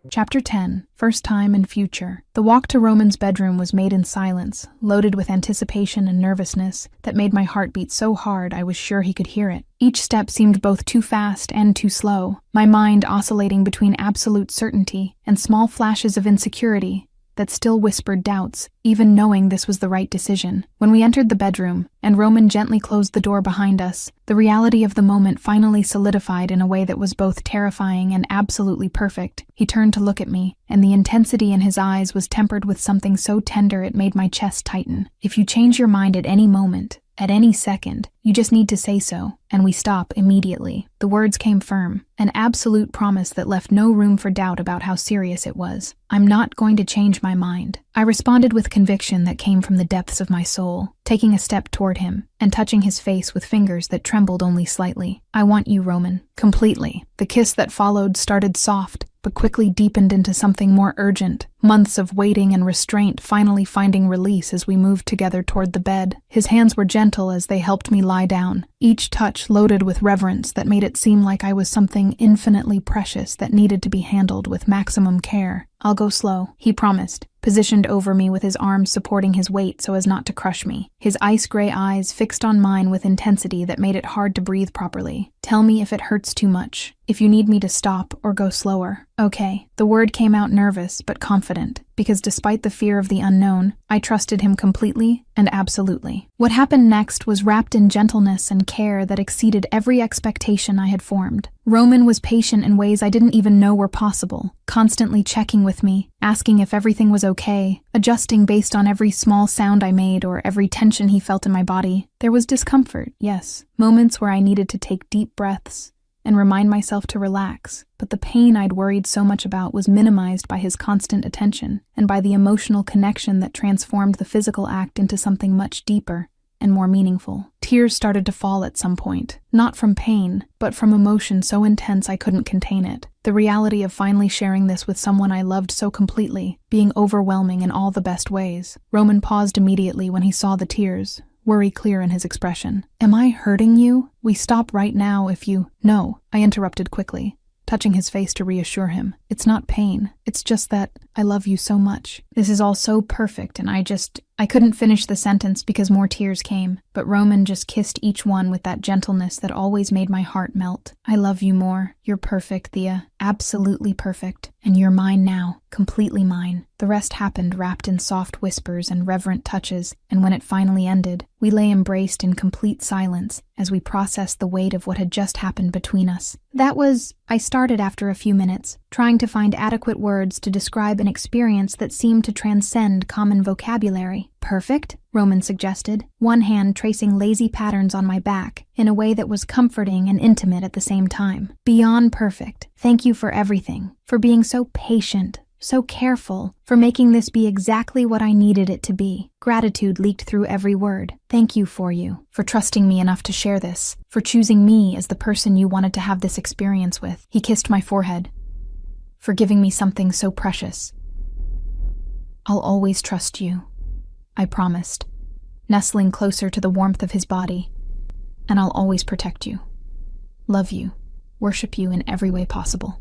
Chapter 10, First Time and Future. The walk to Roman's bedroom was made in silence, loaded with anticipation and nervousness that made my heart beat so hard I was sure he could hear it. Each step seemed both too fast and too slow, my mind oscillating between absolute certainty and small flashes of insecurity that still whispered doubts, even knowing this was the right decision. When we entered the bedroom, and Roman gently closed the door behind us, the reality of the moment finally solidified in a way that was both terrifying and absolutely perfect. He turned to look at me, and the intensity in his eyes was tempered with something so tender it made my chest tighten. If you change your mind at any moment, at any second, you just need to say so, and we stop immediately. The words came firm, an absolute promise that left no room for doubt about how serious it was. I'm not going to change my mind. I responded with conviction that came from the depths of my soul, taking a step toward him and touching his face with fingers that trembled only slightly. I want you, Roman, completely. The kiss that followed started soft, but quickly deepened into something more urgent, months of waiting and restraint finally finding release as we moved together toward the bed. His hands were gentle as they helped me lie down, each touch loaded with reverence that made it seem like I was something infinitely precious that needed to be handled with maximum care. I'll go slow, he promised, positioned over me with his arms supporting his weight so as not to crush me, his ice-gray eyes fixed on mine with intensity that made it hard to breathe properly. Tell me if it hurts too much, if you need me to stop or go slower. Okay. The word came out nervous but confident, because despite the fear of the unknown, I trusted him completely and absolutely. What happened next was wrapped in gentleness and care that exceeded every expectation I had formed. Roman was patient in ways I didn't even know were possible, constantly checking with me, asking if everything was okay, adjusting based on every small sound I made or every tension he felt in my body. There was discomfort, yes, moments where I needed to take deep breaths and remind myself to relax, but the pain I'd worried so much about was minimized by his constant attention and by the emotional connection that transformed the physical act into something much deeper and more meaningful. Tears started to fall at some point, not from pain, but from emotion so intense I couldn't contain it. The reality of finally sharing this with someone I loved so completely, being overwhelming in all the best ways. Roman paused immediately when he saw the tears, worry clear in his expression. Am I hurting you? We stop right now if you— No, I interrupted quickly, touching his face to reassure him. It's not pain. It's just that I love you so much. This is all so perfect, and I couldn't finish the sentence because more tears came, but Roman just kissed each one with that gentleness that always made my heart melt. I love you more. You're perfect, Thea. Absolutely perfect. And you're mine now. Completely mine. The rest happened wrapped in soft whispers and reverent touches, and when it finally ended, we lay embraced in complete silence as we processed the weight of what had just happened between us. I started after a few minutes, trying to find adequate words to describe an experience that seemed to transcend common vocabulary. Perfect? Roman suggested, one hand tracing lazy patterns on my back in a way that was comforting and intimate at the same time. Beyond perfect. Thank you for everything, for being so patient, so careful, for making this be exactly what I needed it to be. Gratitude leaked through every word. Thank you, for trusting me enough to share this, for choosing me as the person you wanted to have this experience with. He kissed my forehead, for giving me something so precious. I'll always trust you, I promised, nestling closer to the warmth of his body. And I'll always protect you, love you, worship you in every way possible.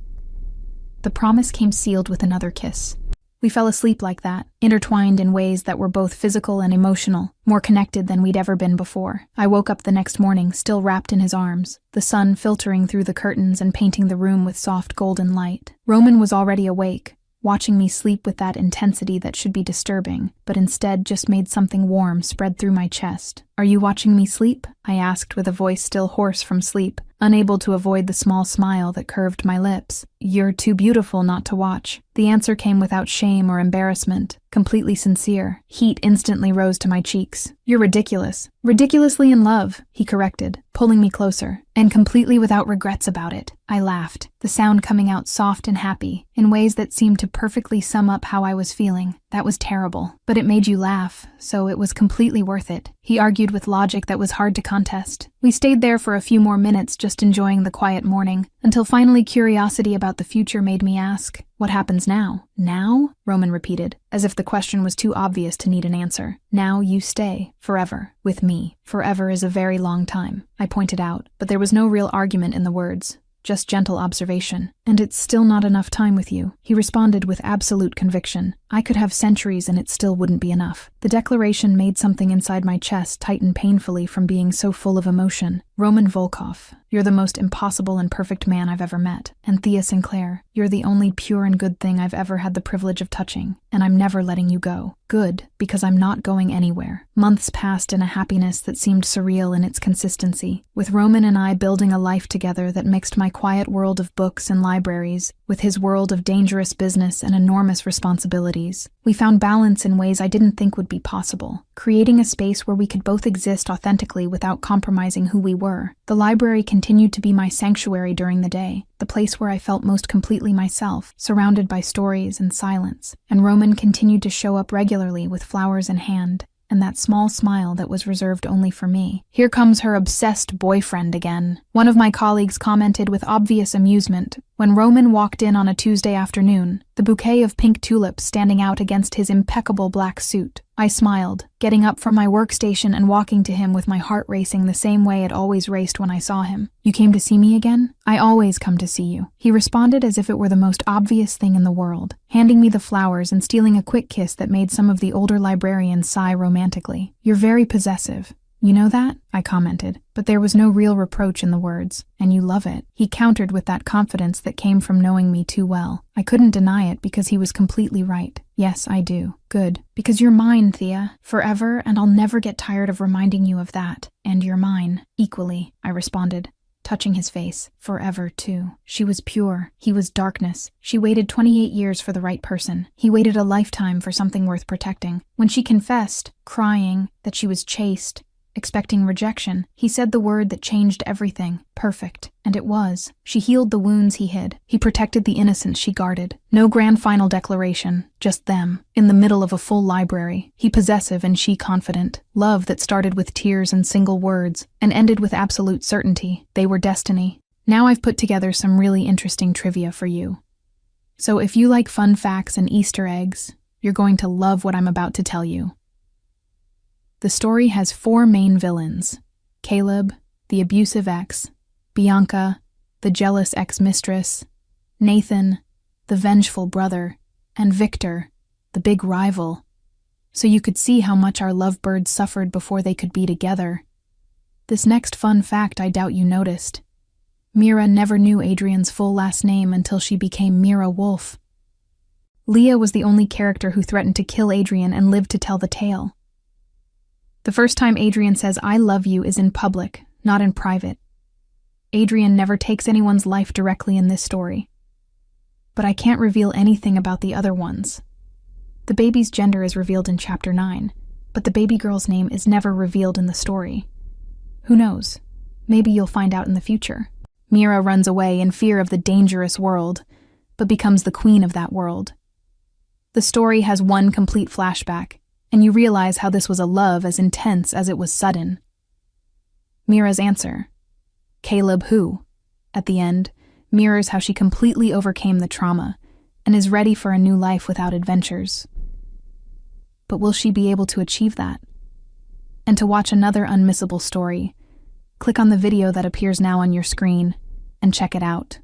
The promise came sealed with another kiss. We fell asleep like that, intertwined in ways that were both physical and emotional, more connected than we'd ever been before. I woke up the next morning, still wrapped in his arms, the sun filtering through the curtains and painting the room with soft golden light. Roman was already awake, watching me sleep with that intensity that should be disturbing, but instead just made something warm spread through my chest. Are you watching me sleep? I asked with a voice still hoarse from sleep, unable to avoid the small smile that curved my lips. You're too beautiful not to watch. The answer came without shame or embarrassment, completely sincere. Heat instantly rose to my cheeks. You're ridiculous. Ridiculously in love, he corrected, pulling me closer, and completely without regrets about it. I laughed, the sound coming out soft and happy, in ways that seemed to perfectly sum up how I was feeling. That was terrible, but it made you laugh, so it was completely worth it. He argued with logic that was hard to contest. We stayed there for a few more minutes just enjoying the quiet morning, until finally curiosity about the future made me ask, what happens now? Now? Roman repeated, as if the question was too obvious to need an answer. Now you stay, forever, with me. Forever is a very long time, I pointed out, but there was no real argument in the words. Just gentle observation. And it's still not enough time with you, he responded with absolute conviction. I could have centuries and it still wouldn't be enough. The declaration made something inside my chest tighten painfully from being so full of emotion. Roman Volkov. "You're the most impossible and perfect man I've ever met. And Thea Sinclair, you're the only pure and good thing I've ever had the privilege of touching, and I'm never letting you go. Good, because I'm not going anywhere." Months passed in a happiness that seemed surreal in its consistency, with Roman and I building a life together that mixed my quiet world of books and libraries with his world of dangerous business and enormous responsibilities. We found balance in ways I didn't think would be possible, creating a space where we could both exist authentically without compromising who we were. The library continued to be my sanctuary during the day, the place where I felt most completely myself, surrounded by stories and silence. And Roman continued to show up regularly with flowers in hand, and that small smile that was reserved only for me. "Here comes her obsessed boyfriend again," one of my colleagues commented with obvious amusement when Roman walked in on a Tuesday afternoon, the bouquet of pink tulips standing out against his impeccable black suit. I smiled, getting up from my workstation and walking to him with my heart racing the same way it always raced when I saw him. "You came to see me again?" "I always come to see you," he responded as if it were the most obvious thing in the world, handing me the flowers and stealing a quick kiss that made some of the older librarians sigh romantically. "You're very possessive. You know that?" I commented, but there was no real reproach in the words. "And you love it," he countered with that confidence that came from knowing me too well. I couldn't deny it because he was completely right. "Yes, I do." "Good. Because you're mine, Thea. Forever, and I'll never get tired of reminding you of that. And you're mine. Equally," I responded, touching his face. "Forever, too." She was pure. He was darkness. She waited 28 years for the right person. He waited a lifetime for something worth protecting. When she confessed, crying, that she was chaste, expecting rejection, he said the word that changed everything: perfect. And it was. She healed the wounds he hid. He protected the innocence she guarded. No grand final declaration, just them, in the middle of a full library. He possessive and she confident. Love that started with tears and single words, and ended with absolute certainty. They were destiny. Now I've put together some really interesting trivia for you. So if you like fun facts and Easter eggs, you're going to love what I'm about to tell you. The story has 4 main villains: Caleb, the abusive ex; Bianca, the jealous ex-mistress; Nathan, the vengeful brother; and Victor, the big rival. So you could see how much our lovebirds suffered before they could be together. This next fun fact I doubt you noticed. Mira never knew Adrian's full last name until she became Mira Wolf. Leah was the only character who threatened to kill Adrian and lived to tell the tale. The first time Adrian says "I love you" is in public, not in private. Adrian never takes anyone's life directly in this story. But I can't reveal anything about the other ones. The baby's gender is revealed in Chapter 9, but the baby girl's name is never revealed in the story. Who knows? Maybe you'll find out in the future. Mira runs away in fear of the dangerous world, but becomes the queen of that world. The story has one complete flashback, and you realize how this was a love as intense as it was sudden. Mira's answer, Caleb who, at the end, mirrors how she completely overcame the trauma and is ready for a new life without adventures. But will she be able to achieve that? And to watch another unmissable story, click on the video that appears now on your screen and check it out.